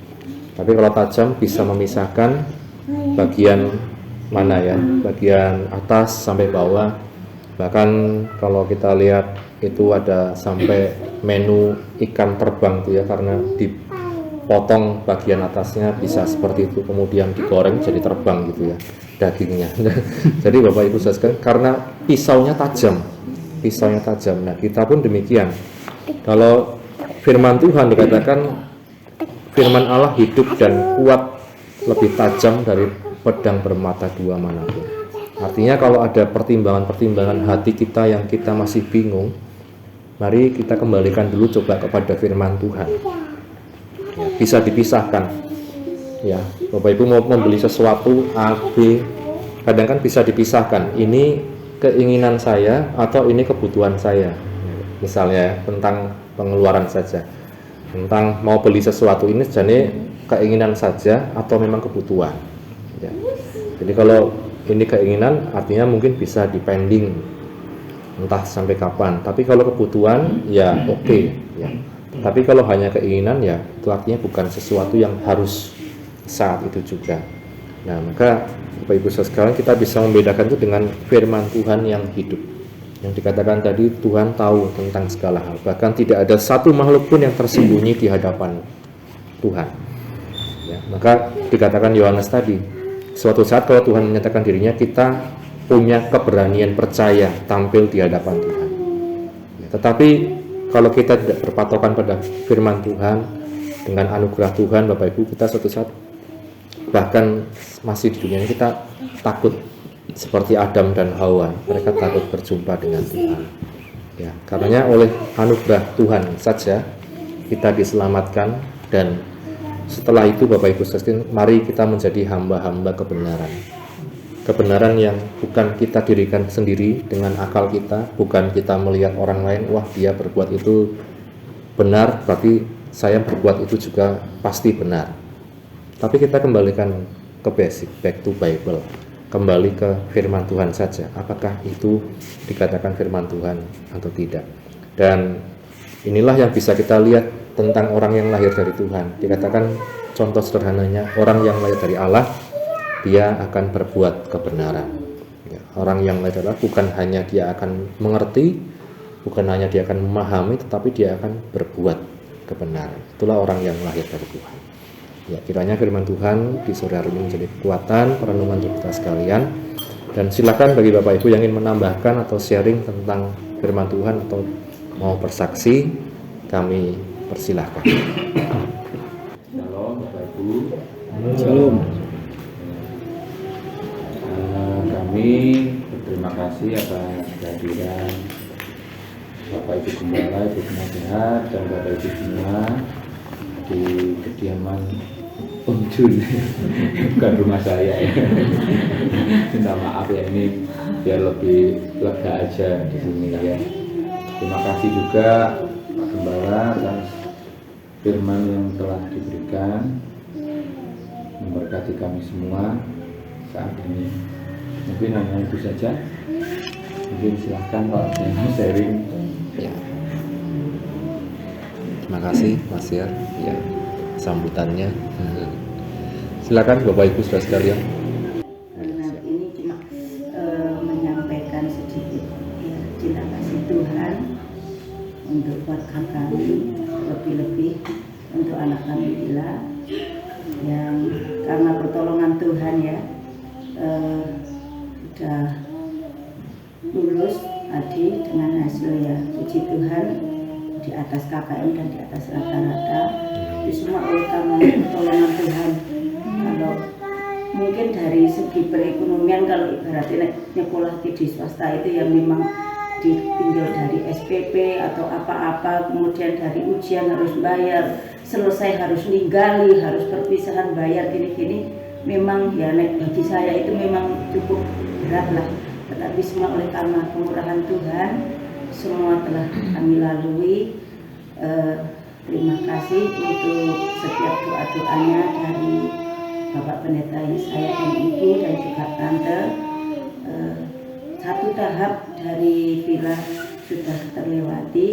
Tapi kalau tajam bisa memisahkan bagian mana ya, bagian atas sampai bawah. Bahkan kalau kita lihat itu ada sampai menu ikan terbang tuh ya, karena dipotong bagian atasnya bisa seperti itu, kemudian digoreng jadi terbang gitu ya dagingnya. Jadi Bapak Ibu sekalian, karena pisaunya tajam. Nah kita pun demikian. Kalau firman Tuhan dikatakan firman Allah hidup dan kuat, lebih tajam dari pedang bermata dua manapun. Artinya kalau ada pertimbangan-pertimbangan hati kita yang kita masih bingung, mari kita kembalikan dulu coba kepada firman Tuhan. Ya, bisa dipisahkan. Ya, Bapak Ibu mau membeli sesuatu A, B, kadang kan bisa dipisahkan. Ini keinginan saya atau ini kebutuhan saya. Misalnya tentang pengeluaran saja. Tentang mau beli sesuatu ini jadi keinginan saja atau memang kebutuhan. Ya. Jadi kalau ini keinginan artinya mungkin bisa dipending entah sampai kapan. Tapi kalau kebutuhan ya oke, ya. Tapi kalau hanya keinginan ya itu artinya bukan sesuatu yang harus saat itu juga. Nah maka Bapak Ibu sekalian kita bisa membedakan itu dengan firman Tuhan yang hidup. Yang dikatakan tadi Tuhan tahu tentang segala hal. Bahkan tidak ada satu makhluk pun yang tersembunyi di hadapan Tuhan. Ya, maka dikatakan Yohanes tadi, suatu saat kalau Tuhan menyatakan dirinya, kita punya keberanian percaya tampil di hadapan Tuhan. Ya, tetapi kalau kita tidak berpatokan pada firman Tuhan, dengan anugerah Tuhan Bapak Ibu, kita suatu saat bahkan masih di dunia ini kita takut seperti Adam dan Hawa, mereka takut berjumpa dengan Tuhan. Ya, karenanya oleh anugerah Tuhan saja kita diselamatkan, dan setelah itu Bapak Ibu sekalian, mari kita menjadi hamba-hamba kebenaran. Kebenaran yang bukan kita dirikan sendiri dengan akal kita, bukan kita melihat orang lain, wah dia berbuat itu benar, berarti saya berbuat itu juga pasti benar. Tapi kita kembalikan ke basic, back to Bible, kembali ke firman Tuhan saja, apakah itu dikatakan firman Tuhan atau tidak. Dan inilah yang bisa kita lihat tentang orang yang lahir dari Tuhan. Dikatakan contoh sederhananya, orang yang lahir dari Allah, dia akan berbuat kebenaran. Ya, orang yang lahir dari Allah bukan hanya dia akan mengerti, bukan hanya dia akan memahami, tetapi dia akan berbuat kebenaran. Itulah orang yang lahir dari Tuhan. Ya, kiranya firman Tuhan di sore hari ini menjadi kekuatan perenungan untuk kita sekalian. Dan silakan bagi Bapak Ibu yang ingin menambahkan atau sharing tentang firman Tuhan atau mau bersaksi, kami persilahkan.
Shalom Bapak Ibu.
Shalom.
Kami berterima kasih atas kehadiran Bapak Ibu Gembala, Ibu Penasehat, dan Bapak Ibu semua di kediaman Om Jun, bukan rumah saya ya. Minta maaf ya, ini biar lebih lega aja di sini ya. Terima kasih juga Pak Gembala atas firman yang telah diberikan, memberkati kami semua saat ini. Mungkin hanya itu saja. Mungkin silahkan kalau saya mau sharing.
Ya. Terima kasih Mas ya, sambutannya. Silakan Bapak Ibu saudara sekalian.
Nah, ini cuma menyampaikan sedikit ya, cinta kasih Tuhan untuk keluarga kami, lebih-lebih untuk anak kami Bila, yang karena pertolongan Tuhan ya sudah lulus tadi dengan hasil ya, puji Tuhan, di atas KKM dan di atas rata-rata. Itu semua oleh karena pertolongan Tuhan. Kalau mungkin dari segi perekonomian, kalau ibaratnya nyekolah di swasta itu ya memang ditinggal dari SPP atau apa-apa, kemudian dari ujian harus bayar, selesai harus ninggali, harus perpisahan bayar gini-gini, memang ya bagi saya itu memang cukup berat lah. Tetapi semua oleh karena kemurahan Tuhan, semua telah kami lalui. Terima kasih untuk setiap doa-doanya dari Bapak Pendeta saya dan Ibu dan juga Tante. Satu tahap dari Bila sudah terlewati.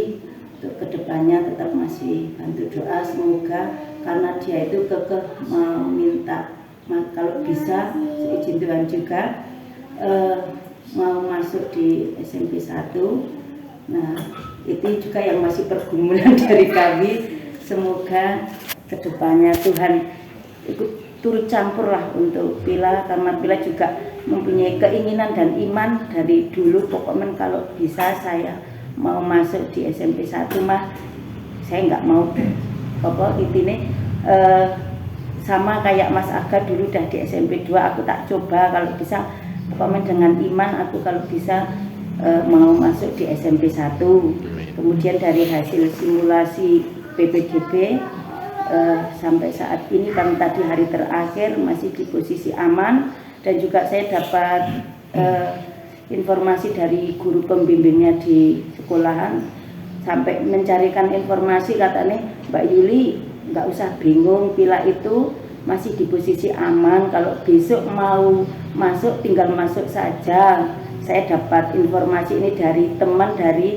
Untuk kedepannya tetap masih bantu doa, semoga karena dia itu kekeh meminta kalau bisa seizin Tuhan juga mau masuk di SMP 1. Nah, itu juga yang masih pergumulan dari kami. Semoga kedepannya Tuhan ikut turut campur lah untuk Bila, karena Bila juga mempunyai keinginan dan iman dari dulu. Pokoknya kalau bisa saya mau masuk di SMP 1 mah saya nggak mau pokok ini sama kayak Mas Aga dulu udah di SMP 2, aku tak coba kalau bisa pokoknya dengan iman aku kalau bisa mau masuk di SMP 1. Kemudian dari hasil simulasi PPDB sampai saat ini kan tadi hari terakhir masih di posisi aman, dan juga saya dapat informasi dari guru pembimbingnya di sekolahan sampai mencarikan informasi, katanya Mbak Yuli nggak usah bingung, Bila itu masih di posisi aman, kalau besok mau masuk tinggal masuk saja. Saya dapat informasi ini dari teman dari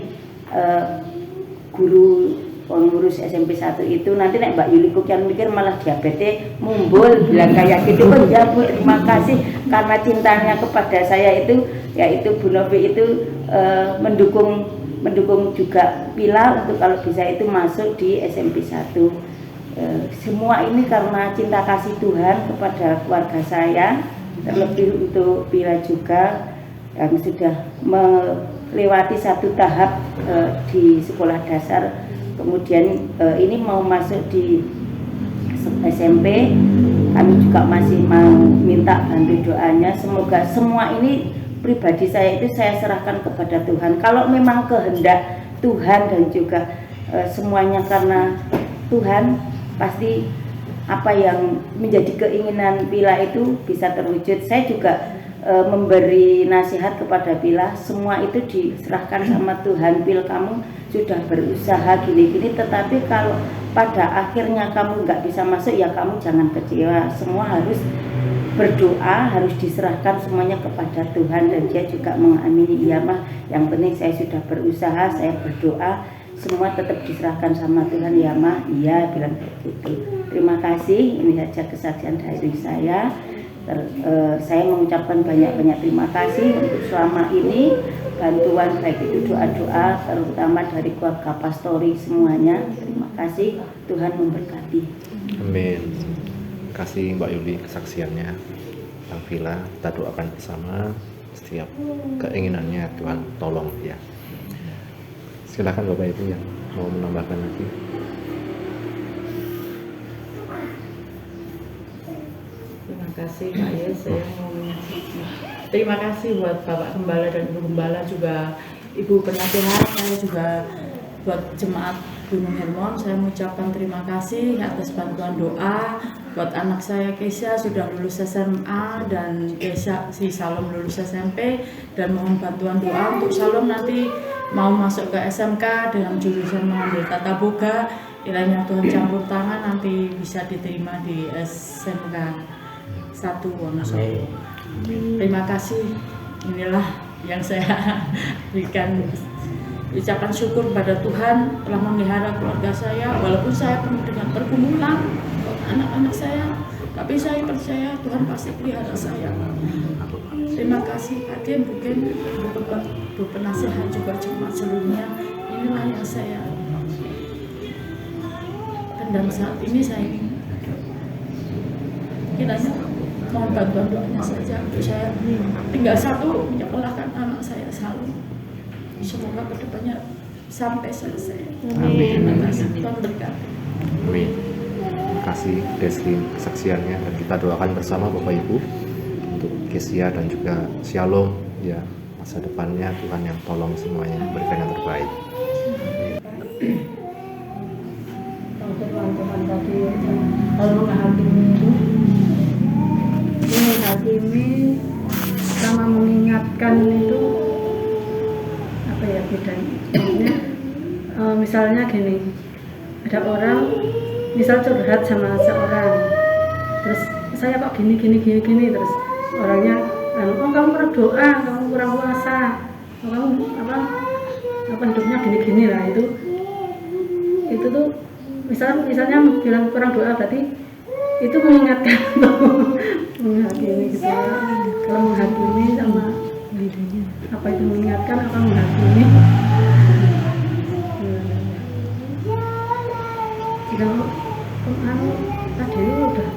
guru pengurus SMP 1 itu. Nanti nek Mbak Yuli kukian mikir malah diabetes mumbul bilang kayak gitu. Oh ya Bu, terima kasih karena cintanya kepada saya itu, yaitu Bu Novi itu mendukung juga Bila untuk kalau bisa itu masuk di SMP 1. Semua ini karena cinta kasih Tuhan kepada keluarga saya, terlebih untuk Bila juga yang sudah melewati satu tahap di sekolah dasar, kemudian ini mau masuk di SMP. Kami juga masih mau minta bantu doanya. Semoga semua ini pribadi saya itu saya serahkan kepada Tuhan. Kalau memang kehendak Tuhan dan juga semuanya karena Tuhan, pasti apa yang menjadi keinginan Pila itu bisa terwujud. Saya juga memberi nasihat kepada Pila, semua itu diserahkan sama Tuhan. Pil, kamu sudah berusaha gini-gini, tetapi kalau pada akhirnya kamu nggak bisa masuk, ya kamu jangan kecewa. Semua harus berdoa, harus diserahkan semuanya kepada Tuhan. Dan dia juga mengamini, iya mah, yang penting saya sudah berusaha, saya berdoa, semua tetap diserahkan sama Tuhan, ya mah, iya, bilang kayak gitu. Terima kasih, ini saja kesaksian dari saya. Saya mengucapkan banyak-banyak terima kasih untuk selama ini bantuan, baik itu doa-doa, terutama dari keluarga pastori semuanya. Terima kasih, Tuhan memberkati.
Amin. Terima kasih Mbak Yuli kesaksiannya. Bang Vila, kita doakan bersama setiap keinginannya Tuhan tolong ya. Silakan Bapak Ibu yang mau menambahkan lagi.
Terima kasih Pak Yes, saya mau menyaksikan. Terima kasih buat Bapak Gembala dan Ibu Gembala, juga Ibu Penasehat, saya juga buat jemaat Gunung Hermon. Saya mengucapkan terima kasih atas bantuan doa buat anak saya Kesha sudah lulus SMA dan Kesha si Salom lulus SMP, dan mohon bantuan doa untuk Salom nanti mau masuk ke SMK dengan jurusan mengambil tata boga. Kiranya Tuhan campur tangan nanti bisa diterima di SMK 1 Wonosobo. Terima kasih. Inilah yang saya berikan ucapan syukur pada Tuhan telah memelihara keluarga saya, walaupun saya penuh dengan pergumulan anak-anak saya, tapi saya percaya Tuhan pasti pelihara saya. Terima kasih Hakim, mungkin Bu Penasehat juga jemaat seluruhnya. Inilah yang saya, dan saat ini saya ingin kiranya mohon bantuan doanya saja untuk saya tinggal satu menyekolahkan anak saya selalu. Semoga kedepannya sampai selesai.
Amin.
Terima kasih, Tuhan berkati.
Amin. Terima kasih Desli kesaksiannya, dan kita doakan bersama Bapak Ibu untuk Kesia dan juga Shalom ya, masa depannya Tuhan yang tolong semuanya, berikan yang terbaik.
Tuhan tadi kalau menghakimi itu menghakimi sama mengingatkan itu apa ya bedanya? Misalnya gini, ada orang misal curhat sama seorang, terus saya kok gini terus orangnya, oh kamu kurang doa, kamu kurang puasa, oh, kamu apa hidupnya gini lah, itu tuh misalnya bilang kurang doa, berarti itu mengingatkan menghakimi gitu ya. Kalau menghakimi sama apa itu mengingatkan, apa menghakimi? Bilang tadi udah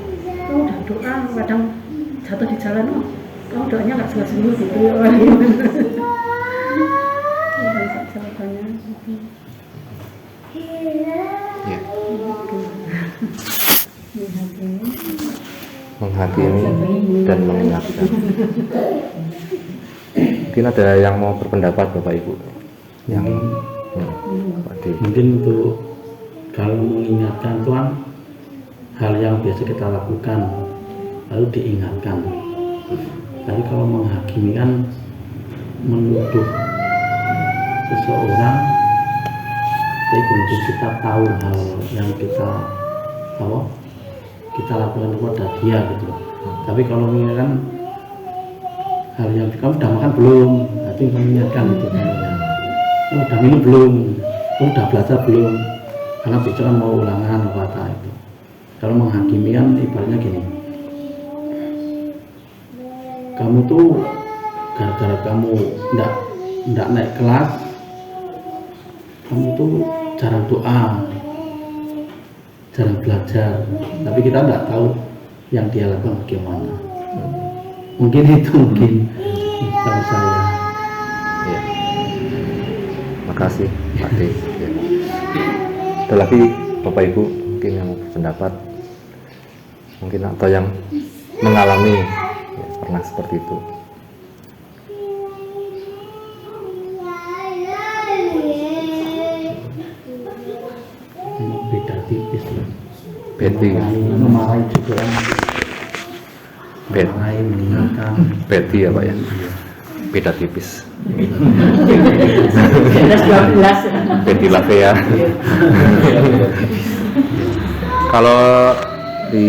doa, kadang jatuh di jalan, oh kamu doanya nggak sungguh-sungguh gitu ya, gimana? Jawabannya gitu.
Ya. Menghakimi dan mengingatkan. Mungkin ada yang mau berpendapat Bapak Ibu yang
mungkin untuk kalau mengingatkan Tuhan hal yang biasa kita lakukan lalu diingatkan. Tapi kalau menghakimi kan menuduh seseorang, tapi belum kita tahu hal yang kita lakukan kepada dia gitu. Tapi kalau mengingatkan hal yang kamu udah makan belum, nanti mengingatkan gitu. Oh, udah minum belum, oh, udah belajar belum, karena besok kan mau ulangan apa itu. Kalau menghakimi kan ibaratnya gini, kamu tuh gara-gara kamu ndak naik kelas, kamu tuh jarang doa, jarang belajar, tapi kita nggak tahu yang dia lakukan bagaimana. Mungkin itu tahu saya.
Ya. Makasih Pak D. Ya. Ada lagi Bapak Ibu mungkin yang mau berpendapat? mungkin atau yang mengalami ya, pernah seperti itu.
Beda tipis lah.
Betty,
Memarahi juga,
Bet,
memarahi, mengingatkan.
Betty ya Pak ya, beda tipis.
Jelas 12.
Betty Lavea. Kalau di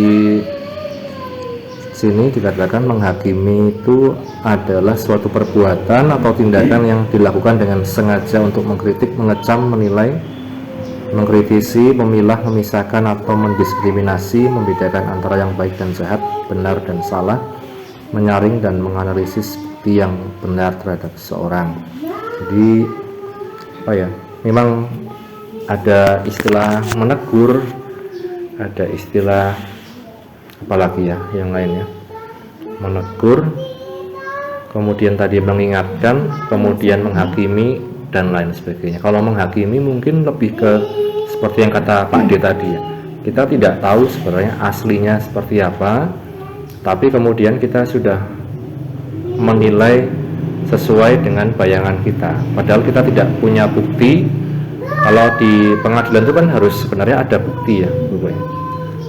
sini dikatakan menghakimi itu adalah suatu perbuatan atau tindakan yang dilakukan dengan sengaja untuk mengkritik, mengecam, menilai, mengkritisi, memilah, memisahkan atau mendiskriminasi, membedakan antara yang baik dan jahat, benar dan salah, menyaring dan menganalisis bukti yang benar terhadap seseorang. Jadi apa ya? Memang ada istilah menegur, ada istilah apalagi ya yang lainnya, menegur, kemudian tadi mengingatkan, kemudian menghakimi dan lain sebagainya. Kalau menghakimi mungkin lebih ke seperti yang kata Pak D tadi ya, kita tidak tahu sebenarnya aslinya seperti apa, tapi kemudian kita sudah menilai sesuai dengan bayangan kita, padahal kita tidak punya bukti. Kalau di pengadilan itu kan harus sebenarnya ada bukti ya,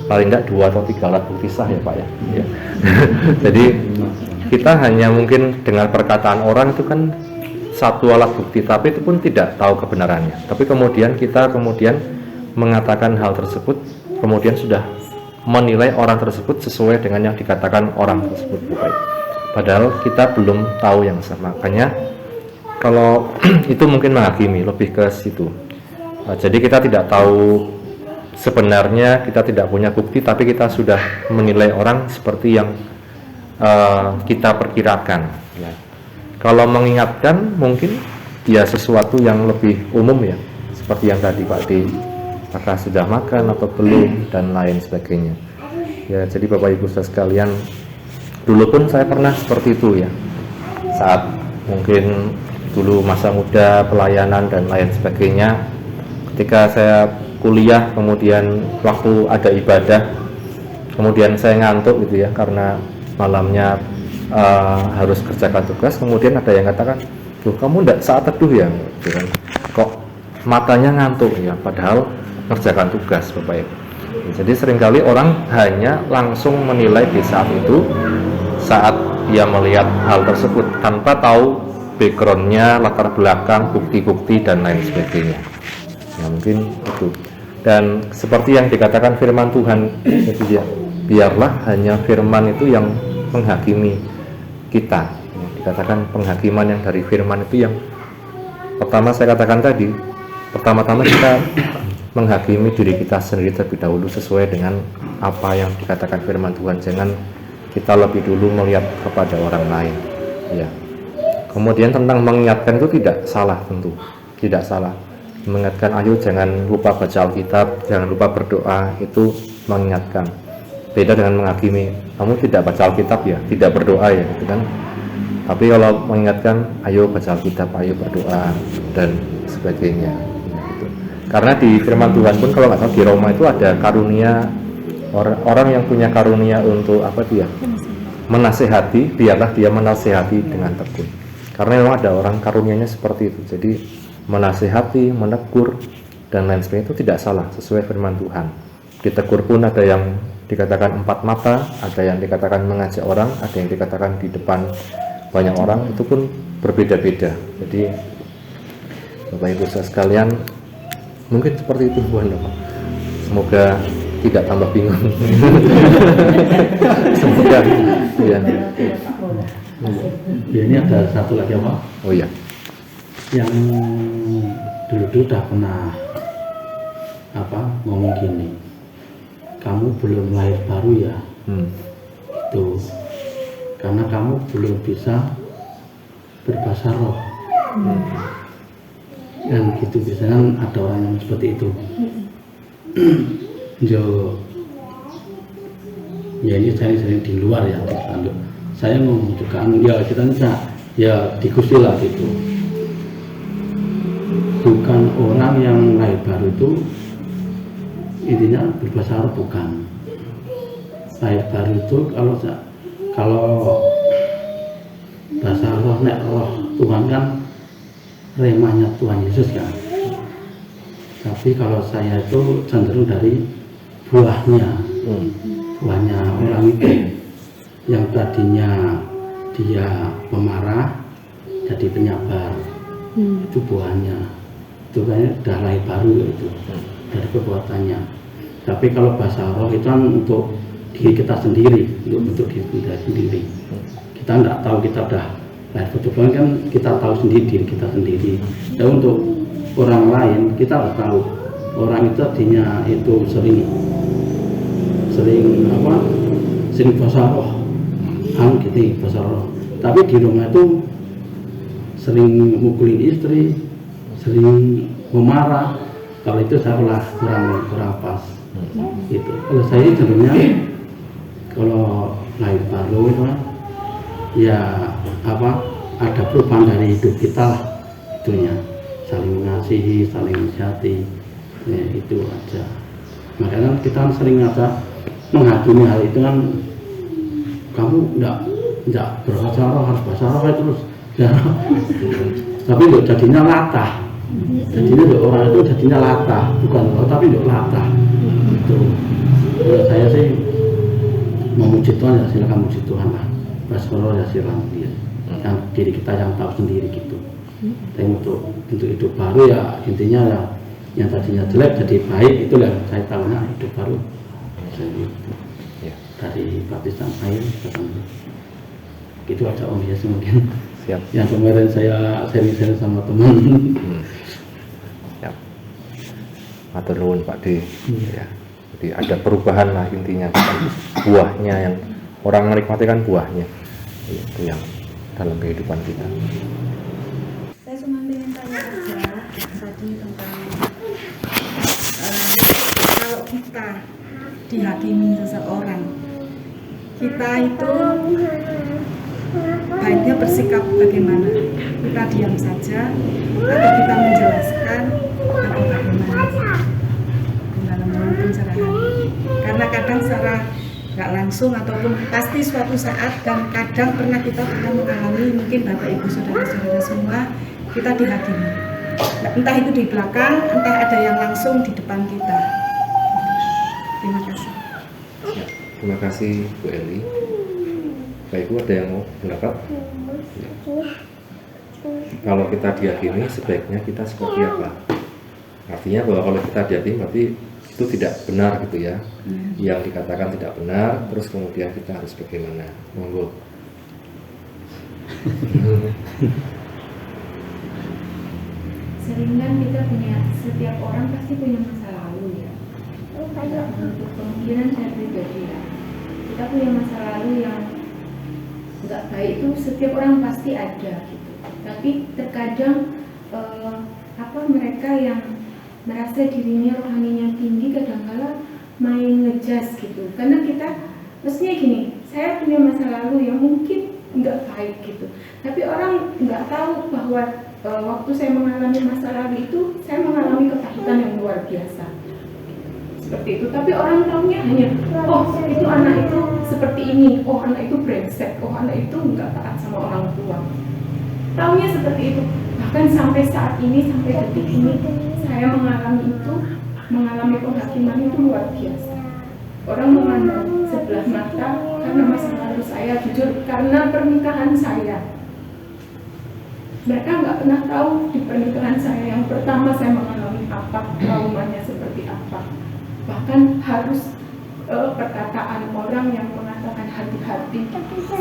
paling tidak 2 atau 3 alat bukti sah ya Pak ya. Jadi kita hanya mungkin dengar perkataan orang itu kan satu alat bukti, tapi itu pun tidak tahu kebenarannya. Tapi kemudian kita mengatakan hal tersebut, kemudian sudah menilai orang tersebut sesuai dengan yang dikatakan orang tersebut, padahal kita belum tahu yang sama. Makanya kalau itu mungkin menghakimi, lebih ke situ. Jadi kita tidak tahu sebenarnya, kita tidak punya bukti, tapi kita sudah menilai orang seperti yang kita perkirakan. Kalau mengingatkan mungkin ya sesuatu yang lebih umum ya, seperti yang tadi Pak D, apakah sudah makan atau belum dan lain sebagainya. Ya, jadi Bapak Ibu saudara sekalian, dulu pun saya pernah seperti itu ya, saat mungkin dulu masa muda, pelayanan dan lain sebagainya. Ketika saya kuliah, kemudian waktu ada ibadah, kemudian saya ngantuk gitu ya, karena malamnya harus kerjakan tugas. Kemudian ada yang katakan, "Loh, kamu enggak saat teduh ya?" Gitu kan. Kok matanya ngantuk ya, padahal kerjakan tugas Bapak Ibu. Jadi seringkali orang hanya langsung menilai di saat itu, saat dia melihat hal tersebut, tanpa tahu backgroundnya, latar belakang, bukti-bukti dan lain sebagainya. Ya, mungkin itu. Dan seperti yang dikatakan firman Tuhan itu ya, biarlah hanya firman itu yang menghakimi kita. Ya, dikatakan penghakiman yang dari firman itu yang pertama saya katakan tadi, pertama-tama kita menghakimi diri kita sendiri terlebih dahulu sesuai dengan apa yang dikatakan firman Tuhan. Jangan kita lebih dulu melihat kepada orang lain. Ya. Kemudian tentang mengingatkan itu tidak salah, tentu tidak salah. Mengingatkan, ayo jangan lupa baca Alkitab, jangan lupa berdoa, itu mengingatkan. Beda dengan menghakimi, kamu tidak baca Alkitab ya, tidak berdoa ya, gitu kan. Tapi kalau mengingatkan, ayo baca Alkitab, ayo berdoa dan sebagainya. Gitu. Karena di firman Tuhan pun kalau nggak salah di Roma itu ada karunia, orang yang punya karunia untuk apa dia? Menasehati, biarlah dia menasehati dengan tekun. Karena memang ada orang karunianya seperti itu. Jadi menasehati, menegur dan lain sebagainya itu tidak salah, sesuai firman Tuhan. Ditegur pun ada yang dikatakan 4 mata, ada yang dikatakan mengajak orang, ada yang dikatakan di depan banyak orang, itu pun berbeda-beda. Jadi Bapak Ibu saudara sekalian, mungkin seperti itu Bu Anda. Semoga tidak tambah bingung. Semoga ya.
Ya, ini ada satu lagi apa?
Oh iya.
Yang dulu udah pernah ngomong gini, kamu belum lahir baru ya, tuh, karena kamu belum bisa berbahasa roh. Dan gitu biasanya ada orang yang seperti itu. Ya ini saya sering di luar ya, saya ngomong juga, ya kita bisa ya dikusti lah gitu. Bukan orang yang lahir baru itu intinya berbahasa roh, bukan. lahir baru itu kalau bahasa roh Tuhan kan remahnya Tuhan Yesus kan. Tapi kalau saya itu cenderung dari buahnya orang itu yang tadinya dia pemarah jadi penyabar, itu buahnya. Itu kayaknya udah lahir baru itu dari perbuatannya. Tapi kalau bahasa roh itu kan untuk diri kita sendiri, untuk diri kita sendiri. Kita nggak tahu kita udah lahir baru kan, kita tahu sendiri diri kita sendiri. Ya untuk orang lain kita harus tahu orang itu artinya itu sering bahasa roh, gitu bahasa roh. Tapi di rumah itu sering mukulin istri, sering memarah. Kalau itu saya kurang pas. Gitu. Kalau saya cenderungnya kalau lahir baru itu kan, ya ada perubahan dari hidup kita lah, itunya saling mengasihi, saling menasihati, ya, itu aja. Makanya kita sering menghakimi hal itu kan, kamu enggak berbahasa roh, harus bahasa roh terus ya. Tapi enggak jadinya latah, jadinya orang itu jadinya latah, bukan roh tapi enggak latah itu. Menurut saya sih memuji Tuhan ya silakan muji Tuhan lah, bahasa roh ya silakan dia, yang diri kita yang tahu sendiri gitu. Tapi untuk hidup baru ya intinya ya yang tadinya jelek jadi baik, itulah saya tahunya hidup baru. Dari baptisan air gitu aja Om Yes mungkin.
Siap.
Yang kemarin saya sharing sama teman.
Siap. Matur nuwun Pak D. Ya. Jadi ada perubahan lah intinya, buahnya yang orang menikmati kan buahnya itu yang dalam kehidupan kita.
Saya cuma ingin tanya aja tadi tentang kalau kita dihakimi seseorang, kita itu baiknya bersikap bagaimana? Kita diam saja atau kita menjelaskan atau bagaimana? Dengan mohon pencerahan. Karena kadang secara nggak langsung ataupun pasti suatu saat, dan kadang kita pernah mengalami, mungkin Bapak Ibu saudara-saudara semua, kita dihakimi. Entah itu di belakang, entah ada yang langsung di depan kita. Terima kasih.
Ya, terima kasih Bu Eli. Bapak Ibu ada yang mau pendapat? Ya. Kalau kita diyakini sebaiknya kita seperti apa? Artinya bahwa kalau kita diyakini berarti itu tidak benar gitu ya. Yang dikatakan tidak benar, terus kemudian kita harus bagaimana? Monggo.
Sering kan kita punya, setiap orang pasti punya masa lalu ya. Untuk kemungkinan saya pribadi ya, kita punya masa lalu yang nggak baik, itu setiap orang pasti ada gitu. Tapi terkadang mereka yang merasa dirinya rohaninya tinggi kadang-kala main ngejas gitu. Karena kita mestinya gini, saya punya masa lalu yang mungkin nggak baik gitu. Tapi orang nggak tahu bahwa waktu saya mengalami masa lalu itu, saya mengalami ketakutan yang luar biasa. Seperti itu. Tapi orang tahunya hanya, oh itu anak itu seperti ini, oh anak itu brengsek, oh anak itu nggak taat sama orang tua. Tahunya seperti itu. Bahkan sampai saat ini, sampai detik ini, saya mengalami itu, mengalami penghakiman itu luar biasa. Orang memandang sebelah mata karena masa lalu saya, jujur karena pernikahan saya. Mereka nggak pernah tahu di pernikahan saya yang pertama saya mengalami apa, traumanya seperti apa. Bahkan harus perkataan orang yang mengatakan hati-hati,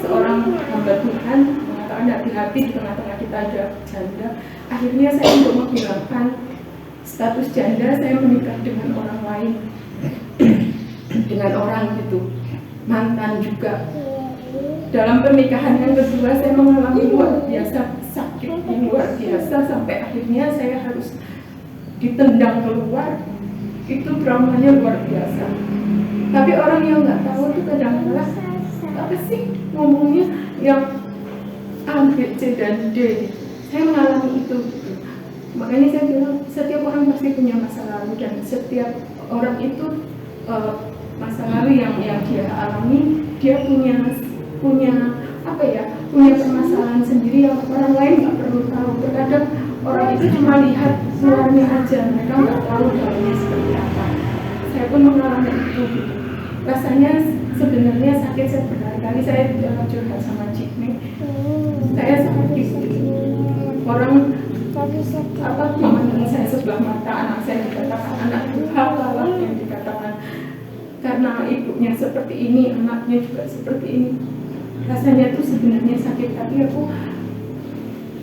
seorang hamba Tuhan mengatakan hati-hati di tengah-tengah kita ada janda. Akhirnya saya untuk menghilangkan status janda, saya menikah dengan orang lain, dengan orang gitu, mantan juga. Dalam pernikahan yang kedua saya mengalami luar biasa sakit yang luar biasa, sampai akhirnya saya harus ditendang keluar. Itu traumanya luar biasa. Tapi orang yang nggak tahu itu kadang-kadang apa sih ngomongnya yang A, B, C, dan D. Saya mengalami itu. Makanya saya bilang setiap orang pasti punya masa lalu, dan setiap orang itu masa lalu yang dia alami, dia punya apa ya, punya permasalahan sendiri yang orang lain nggak perlu tahu. Terkadang orang itu cuma lihat luarnya aja, mereka nggak tahu dalamnya seperti apa. Saya pun mengalami itu gitu. Rasanya sebenarnya sakit. Saya berkali-kali saya curhat sama Ciknik, saya sakit gitu. Orang memandang saya sebelah mata, anak saya dikatakan anak durhaka, yang dikatakan karena ibunya seperti ini, anaknya juga seperti ini. Rasanya tuh sebenarnya sakit, tapi aku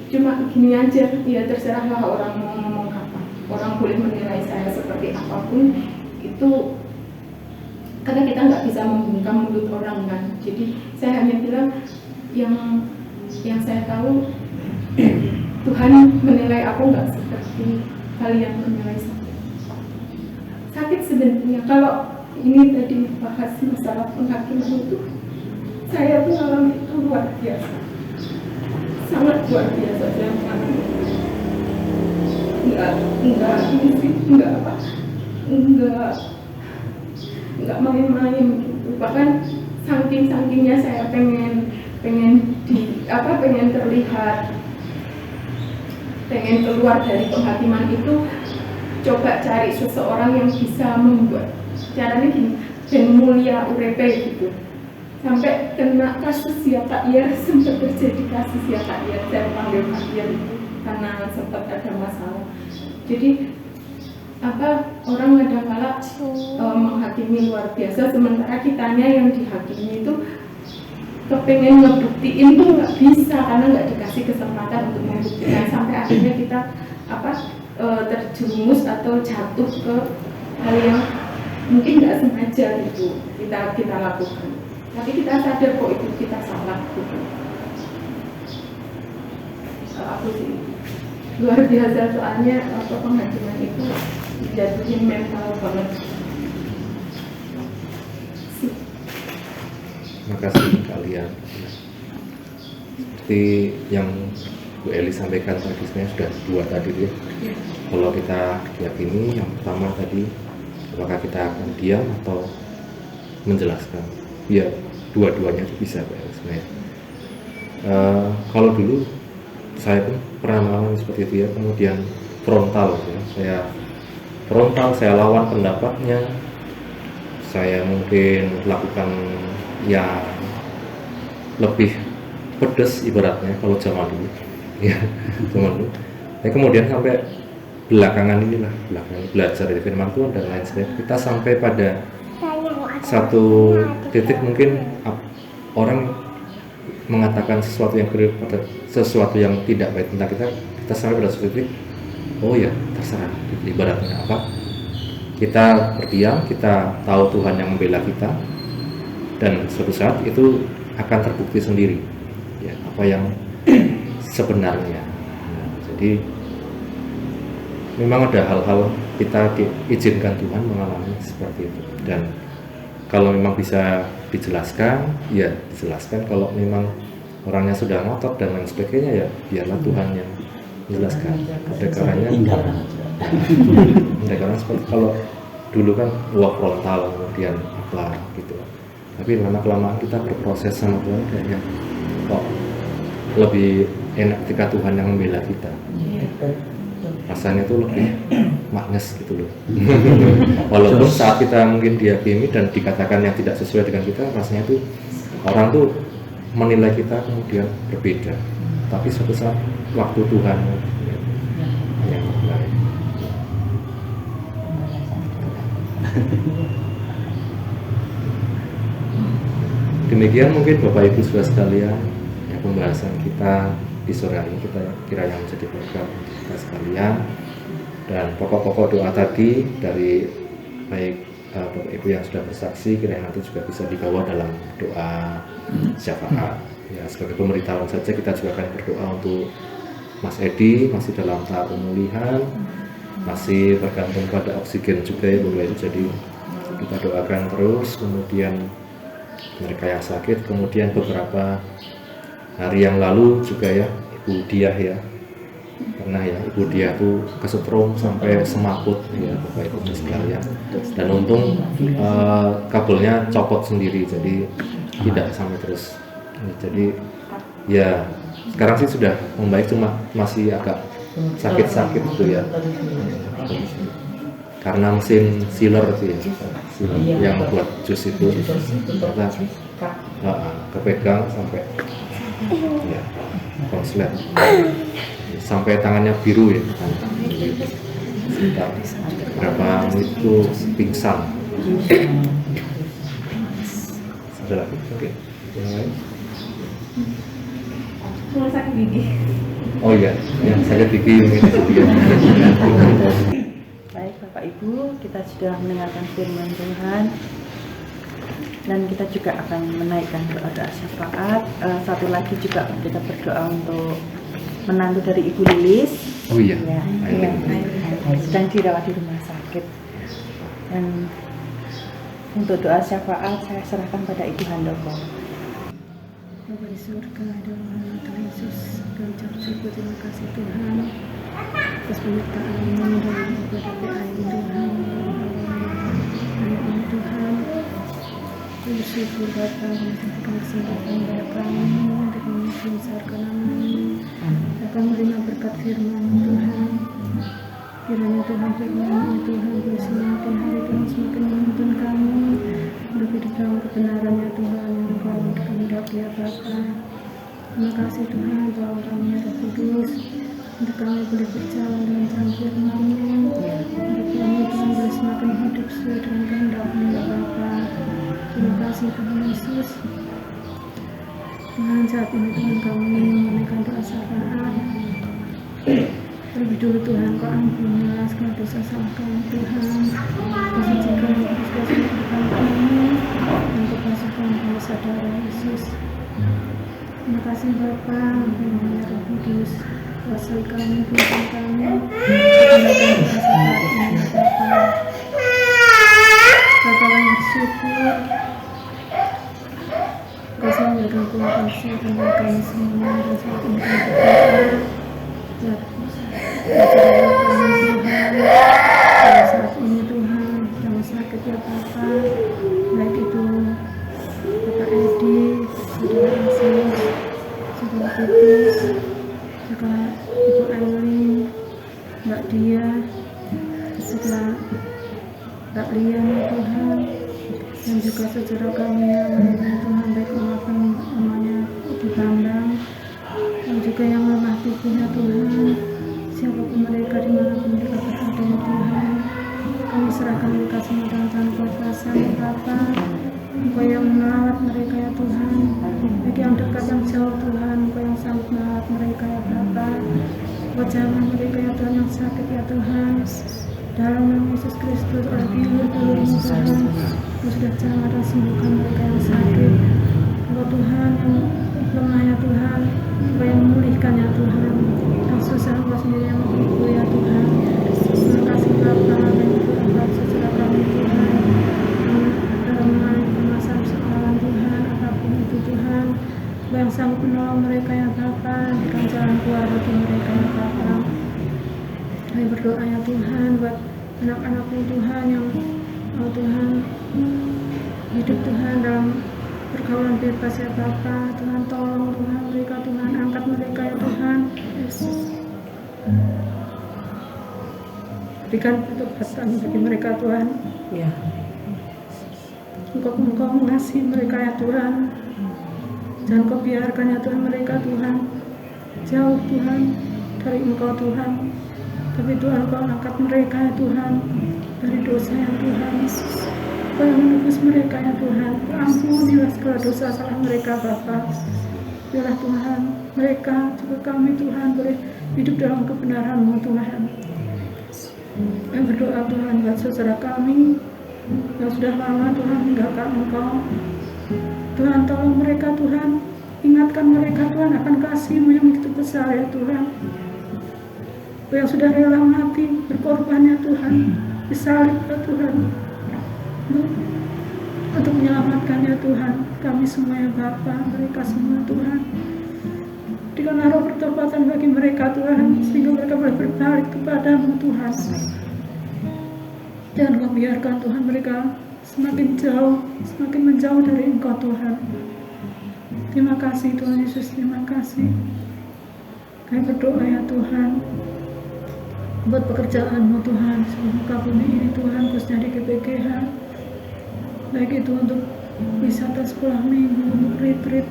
cuma gini aja, ya terserahlah orang mau ngomong apa, orang boleh menilai saya seperti apapun itu, karena kita nggak bisa membungkam mulut orang kan. Jadi saya hanya bilang yang saya tahu, Tuhan menilai aku nggak seperti kalian menilai saya. Sakit sebenarnya. Kalau ini tadi bahas masalah penghakiman itu, saya tuh mengalami itu luar biasa, sangat luar biasa. Saya mengalami nggak main-main gitu. Bahkan saking-sakingnya saya pengen terlihat, pengen keluar dari penghakiman itu, coba cari seseorang yang bisa membuat caranya gini, ben mulia urepe gitu. Sampai kena kasus ya Pak Yer, sempat terjadi kasus ya Pak Yer, saya panggil Pak Yer itu karena sempat ada masalah. Jadi orang kadang-kala menghakimi luar biasa, sementara kitanya yang dihakimi itu kepengen ngebuktiin tuh nggak bisa karena nggak dikasih kesempatan untuk membuktikan, sampai akhirnya kita terjerumus atau jatuh ke hal yang mungkin nggak sengaja gitu kita lakukan, tapi kita sadar kok itu kita salah gitu. Aku sih luar biasa, soalnya penghakiman itu jatuhin mental banget.
Terima kasih kalian. Seperti yang Bu Eli sampaikan tadi, sebenarnya sudah dua tadi ya. Kalau kita yakini, yang pertama tadi, apakah kita akan diam atau menjelaskan? Ya, dua-duanya bisa Pak Eli sebenarnya. Kalau dulu saya pun pernah mengalami seperti itu ya, kemudian frontal ya. Saya lawan pendapatnya, saya mungkin lakukan yang lebih pedas ibaratnya kalau zaman dulu ya, zaman dulu. Kemudian sampai belakangan belajar dari firman Tuhan dan lain sebagainya, kita sampai pada satu titik mungkin orang mengatakan sesuatu yang tidak baik tentang kita sampai pada satu titik, oh ya terserah, ibaratnya apa, kita berdiam, kita tahu Tuhan yang membela kita, dan suatu saat itu akan terbukti sendiri ya apa yang sebenarnya. Jadi memang ada hal-hal kita diizinkan Tuhan mengalami seperti itu, dan kalau memang bisa dijelaskan ya dijelaskan, kalau memang orangnya sudah ngotot dan lain sebagainya ya biarlah Tuhan yang menjelaskan. Ada karena seperti kalau dulu kan frontal kemudian apa gitu, tapi lama-kelamaan kita berproses sama Tuhan kayaknya kok lebih enak ketika Tuhan yang membela kita. Rasanya itu lebih magnes gitu loh. Walaupun saat kita mungkin dihakimi dan dikatakan yang tidak sesuai dengan kita, rasanya itu orang tuh menilai kita kemudian berbeda. Tapi suatu saat waktu Tuhan yang terbaik. Demikian mungkin Bapak Ibu Saudara sekalian, ya, pembahasan kita di sore hari ini, kita kiranya menjadi berkat untuk kita sekalian, dan pokok-pokok doa tadi dari baik Bapak Ibu yang sudah bersaksi kiranya nanti juga bisa dibawa dalam doa syafaat. Ya, sebagai pemberitahuan saja, kita juga akan berdoa untuk Mas Edi, masih dalam tahap pemulihan, masih bergantung pada oksigen juga ya Bapak Ibu. Jadi kita doakan terus, kemudian mereka yang sakit, kemudian beberapa hari yang lalu juga ya Ibu Diah ya, Pernah ya, ibu dia tuh kesetrum sampai semaput ya Bapak Ibu sekalian. Dan untung kabelnya copot sendiri, jadi tidak sampai terus. Jadi ya sekarang sih sudah membaik, cuma masih agak sakit-sakit gitu ya. Karena mesin sealer sih ya, yang buat jus itu ternyata kepegang sampai ya konslet, sampai tangannya biru ya. Sekitar berapa menit itu pingsan. Ada lagi? Oke. Yang lain?
Rumah sakit gigi.
Oh iya, yang saya gigi mungkin itu ya.
Baik Bapak Ibu, kita sudah mendengarkan firman Tuhan dan kita juga akan menaikkan doa syafaat. Satu lagi juga kita berdoa untuk menantu dari Ibu Lilis.
Oh iya.
Ya, sedang dirawat di rumah sakit. Dan untuk doa syafaat saya serahkan pada Ibu Handoko.
Bapa di surga, dalam nama Tuhan Yesus, kami ucap syukur, terima kasih Tuhan atas penyertaan-Mu dalam ibadah PA ini Tuhan. Ayat ini Tuhan, kami bersyukur Bapa untuk kesempatan kepada kami untuk membesarkan nama-Mu, akan menerima berkat firman Tuhan. Kiranya Tuhan firman Tuhan boleh semakin hari Tuhan semakin menuntun kami untuk hidup dalam kebenarannya Tuhan yang Engkau kehendaki ya Bapa. Terima kasih Tuhan bahwa kami ada kudus untuk kami boleh berjalan dalam jalan firman-Mu, untuk kami Tuhan boleh semakin hidup sesuai dengan kehendak-Mu ya Bapa. Terima kasih Tuhan Yesus. Tuhan, saat ini Tuhan kami menaikkan doa syafaat. Terlebih dulu Tuhan, Kau ampunilah segala dosa salah kami Tuhan. Kau sucikan dosa-dosa kami dan Kau basuhkan oleh saudara Yesus. Terima kasih Bapa, Tuhan Roh Kudus, kuasai kami, pimpin kami, menaikkan doa syafaat ini Bapa. Bapa kami bersyukur, Kau selalu memberikan kekuatan kesehatan bagi kami semua dan saat ini kami berdoa. Tuhan, saat ini Tuhan yang sakit ya Bapa, baik itu Bapak Edi, Saudara Aziz, Saudara Titus, juga Ibu Aileen, Mbak Dia, juga Mbak Lian ya Tuhan, dan juga saudara kami yang lainnya Tuhan, baik namanya Ibu Bambang, dan juga yang lemah tubuhnya Tuhan. Siapapun mereka, dimanapun mereka berada ya Tuhan, kami serahkan mereka semua dalam tangan kuasa ya Bapa. Engkau yang merawat mereka ya Tuhan, baik yang dekat yang jauh Tuhan, Engkau yang sanggup merawat mereka ya Bapa. Engkau jamah mereka ya Tuhan yang sakit ya Tuhan, dalam nama Yesus Kristus, oleh bilur-bilur-Mu Tuhan, Engkau sudah jamah dan sembuhkan mereka yang sakit. Engkau Tuhan yang lemah ya Tuhan, Engkau yang memulihkan ya Tuhan, yang susah Engkau sendiri yang menghibur ya Tuhan. Terima kasih Bapa dan Ibu Bapak saudara kami Tuhan, dalam mengalami permasalahan Tuhan, apapun itu Tuhan, Engkau yang sanggup menolong mereka ya Bapa, berikan jalan keluar bagi mereka ya Bapa. Kami berdoa ya Tuhan buat anak-anak-Mu Tuhan yang Tuhan hidup Tuhan dalam pergaulan bebas ya Bapa. Tuhan tolong Tuhan mereka, Tuhan angkat mereka ya Tuhan Yesus. Berikan pertobatan bagi mereka Tuhan ya. Engkau mengasihi mereka ya Tuhan, jangan Kau biarkan ya Tuhan mereka Tuhan jauh Tuhan dari Engkau Tuhan, tapi Tuhan Kau angkat mereka ya Tuhan dari dosa ya Tuhan Yesus. Kau yang menebus mereka ya Tuhan, ampunilah segala dosa salah mereka Bapa. Biarlah Tuhan mereka juga kami Tuhan boleh hidup dalam kebenaran-Mu Tuhan. Kami berdoa Tuhan buat saudara kami yang sudah lama Tuhan meninggalkan Engkau. Tuhan tolong mereka Tuhan, ingatkan mereka Tuhan akan kasih-Mu yang begitu besar ya Tuhan. Yang sudah rela mati berkorban ya Tuhan, disalib ya Tuhan, untuk menyelamatkan ya Tuhan kami semua ya Bapa, mereka semua Tuhan. Berikanlah roh pertobatan bagi mereka Tuhan, sehingga mereka boleh berbalik kepadamu Tuhan. Jangan Kau biarkan Tuhan mereka semakin jauh, semakin menjauh dari Engkau Tuhan. Terima kasih Tuhan Yesus, terima kasih. Kami berdoa ya Tuhan, buat pekerjaan-Mu Tuhan, seluruh muka bumi ini Tuhan, khususnya di GPGH, baik itu untuk wisata sekolah minggu, untuk retreat,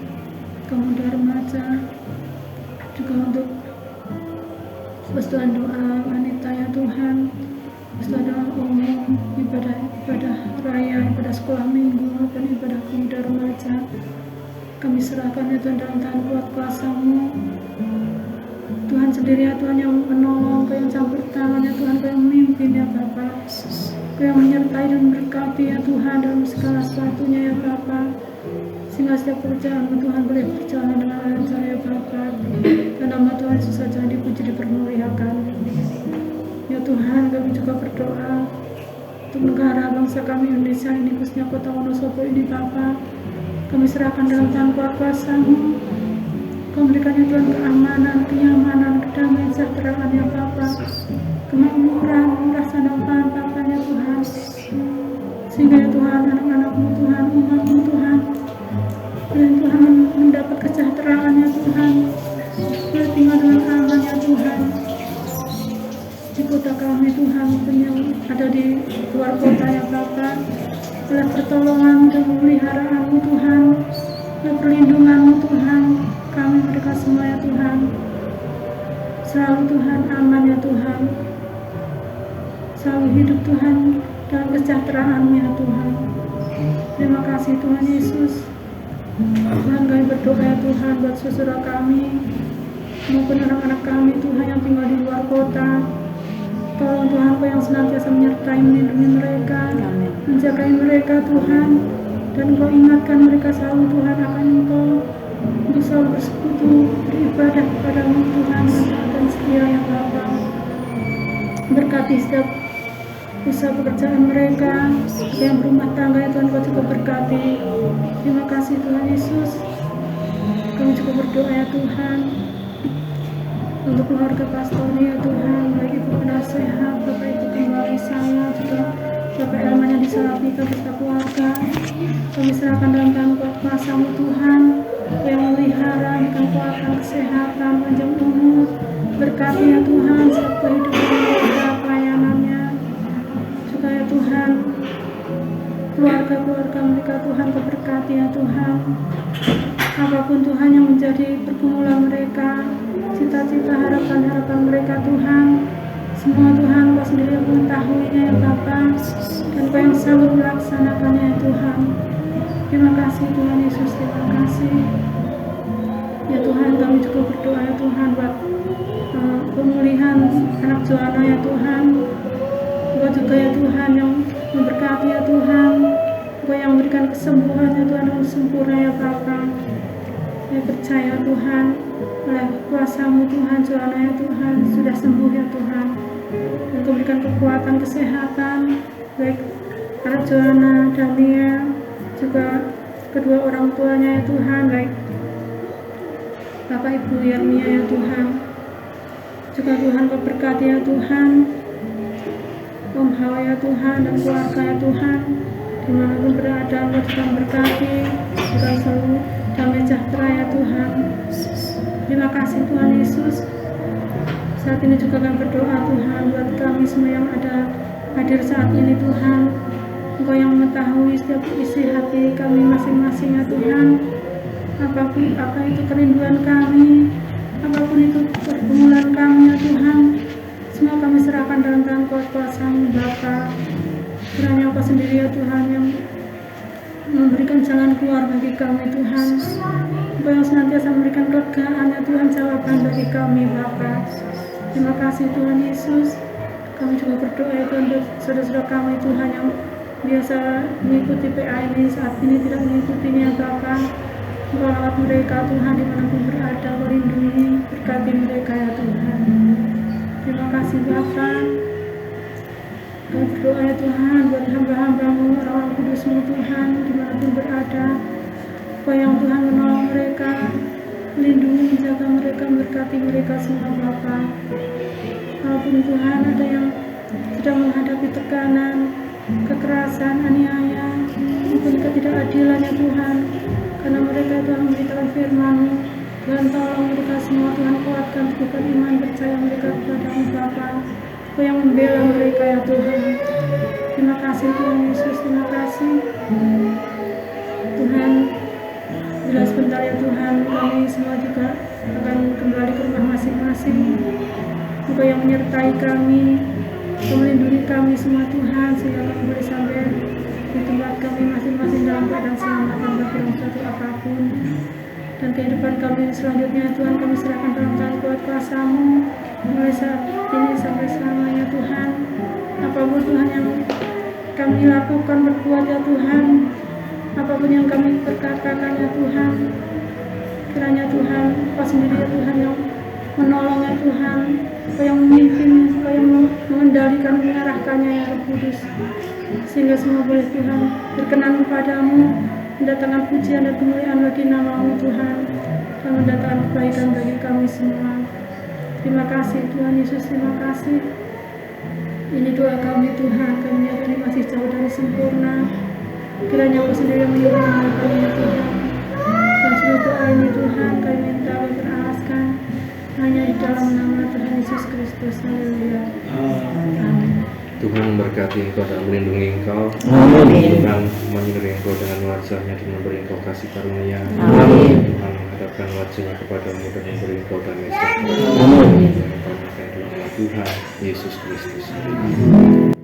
pemuda remaja, juga untuk persatuan doa wanita ya Tuhan, persatuan doa umum, ibadah raya, ibadah sekolah minggu, maupun ibadah pemuda remaja. Kami serahkan ya Tuhan dalam tangan kuat kuasa-Mu. Tuhan sendiri ya Tuhan yang menolong, Kau yang campur tangan ya Tuhan, Kau yang memimpin ya Bapa, Kau yang menyertai dan berkati ya Tuhan dalam segala sesuatunya ya Bapa, sehingga setiap pekerjaan Tuhan boleh berjalan dengan lancar ya Bapa, dan nama Tuhan Yesus saja dipuji dipermuliakan. Ya Tuhan, kami juga berdoa untuk negara bangsa kami Indonesia ini, khususnya kota Wonosobo ini Bapa, kami serahkan dalam tangan kuat kuasa-Mu. Kau berikan ya Tuhan keamanan, kenyamanan, kedamaian, kesejahteraan ya Bapa, kemakmuran, rasa depan Bapa ya Tuhan, sehingga ya Tuhan anak-anak-Mu Tuhan, umat-Mu Tuhan, dan Tuhan mendapat kesejahteraan ya Tuhan, boleh tinggal dengan aman ya Tuhan di kota kami Tuhan, yang ada di luar kota ya Bapa, oleh pertolongan dan pemeliharaan-Mu Tuhan, oleh perlindungan-Mu Tuhan, kami mereka semua ya Tuhan, selalu Tuhan aman ya Tuhan, selalu hidup Tuhan dalam kesejahteraan-Mu ya Tuhan. Terima kasih Tuhan Yesus. Tuhan, kami berdoa ya Tuhan buat saudara kami maupun anak-anak kami Tuhan yang tinggal di luar kota. Tolong Tuhan, Kau yang senantiasa menyertai, melindungi mereka, menjagai mereka Tuhan, dan Kau ingatkan mereka selalu Tuhan akan Engkau, untuk selalu bersekutu, beribadah kepada-Mu Tuhan, dan setia ya Bapa. Berkati setiap usaha pekerjaan mereka, yang berumah tangga ya Tuhan, Kau juga berkati. Terima kasih Tuhan Yesus. Kami juga berdoa ya Tuhan untuk keluarga pastor ya Tuhan, baik Ibu penasehat, Bapak Ibu kembali saya, juga Bapak Elman yang disalapi beserta keluarga. Kami serahkan dalam tangan kuat kuasa-Mu Tuhan, yang memelihara, berikan kekuatan, kesehatan, panjang umur, berkati ya Tuhan setiap kehidupan mereka, pelayanannya, juga ya Tuhan keluarga-keluarga mereka Tuhan, Kau berkati ya Tuhan. Apapun Tuhan yang menjadi pergumulan mereka, cita-cita, harapan-harapan mereka Tuhan, semua Tuhan Kau sendiri yang mengetahuinya ya Bapa, dan Kau yang sanggup melaksanakannya ya Tuhan. Terima kasih Tuhan Yesus, terima kasih ya Tuhan. Kami juga berdoa ya Tuhan buat pemulihan anak Joanna ya Tuhan. Kau juga ya Tuhan yang memberkati ya Tuhan, Kau yang memberikan kesembuhan ya Tuhan yang sempurna ya Bapa. Saya percaya Tuhan, oleh kuasa-Mu Tuhan, Joanna ya Tuhan sudah sembuh ya Tuhan, dan Kau berikan kekuatan, kesehatan, baik anak Joanna, Dania, juga kedua orang tuanya ya Tuhan, baik Bapak Ibu Yermia ya Tuhan, juga Tuhan Kau berkati ya Tuhan, Om Hawa ya Tuhan, dan keluarga ya Tuhan, dimanapun berada Kau juga berkati, juga selalu damai sejahtera ya Tuhan. Terima kasih Tuhan Yesus. Saat ini juga kami berdoa Tuhan buat kami semua yang ada hadir saat ini Tuhan. Engkau yang mengetahui setiap isi hati kami masing-masing ya Tuhan. Apapun apa itu kerinduan kami, apapun itu pergumulan kami ya Tuhan, semua kami serahkan dalam tangan kuasa-Mu Bapa. Kiranya Engkau sendiri ya Tuhan yang memberikan jalan keluar bagi kami Tuhan. Engkau yang senantiasa memberikan kelegaan ya Tuhan, jawaban bagi kami Bapa. Terima kasih Tuhan Yesus. Kami juga berdoa ya Tuhan untuk saudara-saudara kami Tuhan yang biasa mengikuti PA ini, saat ini tidak mengikutinya Bapa. Engkau rawat mereka Tuhan dimanapun berada, Kau lindungi, berkati mereka ya Tuhan. Terima kasih Bapa. Kami berdoa ya Tuhan buat hamba-hamba-Mu, orang-orang kudus-Mu Tuhan dimanapun berada, Kau yang Tuhan menolong mereka,
melindungi, menjaga mereka, berkati mereka semua Bapa. Walaupun Tuhan ada yang sedang menghadapi tekanan, kekerasan, aniaya, maupun ketidakadilan ya Tuhan, karena mereka Tuhan memberitakan firman-Mu. Tuhan tolong mereka semua, Tuhan kuatkan, teguhkan iman, percaya mereka kepada-Mu Bapa. Kau yang membela mereka ya Tuhan. Terima kasih Tuhan Yesus, terima kasih Tuhan. Bila sebentar ya Tuhan, kami semua juga akan kembali ke rumah masing-masing. Engkau yang menyertai kami, Engkau melindungi kami semua Tuhan, sehingga kami boleh sampai di tempat kami masing-masing dalam keadaan selamat tanpa kurang satu apapun. Dan kehidupan kami selanjutnya Tuhan, kami serahkan dalam tangan kuat kuasa-Mu mulai saat ini sampai selamanya Tuhan. Apapun Tuhan yang kami lakukan, berbuat ya Tuhan, apapun yang kami perkatakan ya Tuhan, kiranya Tuhan, Kau sendiri ya Tuhan yang menolong ya Tuhan, Kau yang memimpin, Kau yang mengendalikan, mengarahkannya ya Roh Kudus, sehingga semua boleh Tuhan berkenan kepadamu, mendatangkan pujian dan kemuliaan bagi nama-Mu Tuhan, dan mendatangkan kebaikan bagi kami semua. Terima kasih Tuhan Yesus, terima kasih. Ini doa kami Tuhan, kami menyadari masih jauh dari sempurna. Kiranya Kau sendiri yang menyempurnakan kami ya Tuhan. Dan seluruh doa ini Tuhan kami minta kami beralaskan hanya di dalam nama Tuhan Yesus Kristus. Haleluya. Amin.
Tuhan memberkati engkau dan melindungi engkau.
Amin.
Tuhan menyinari engkau dengan wajahnya dan memberi engkau kasih karunia.
Amin.
Tuhan menghadapkan wajahnya kepadamu dan memberi engkau damai sejahtera.
Amin.
Dalam nama Tuhan Yesus Kristus.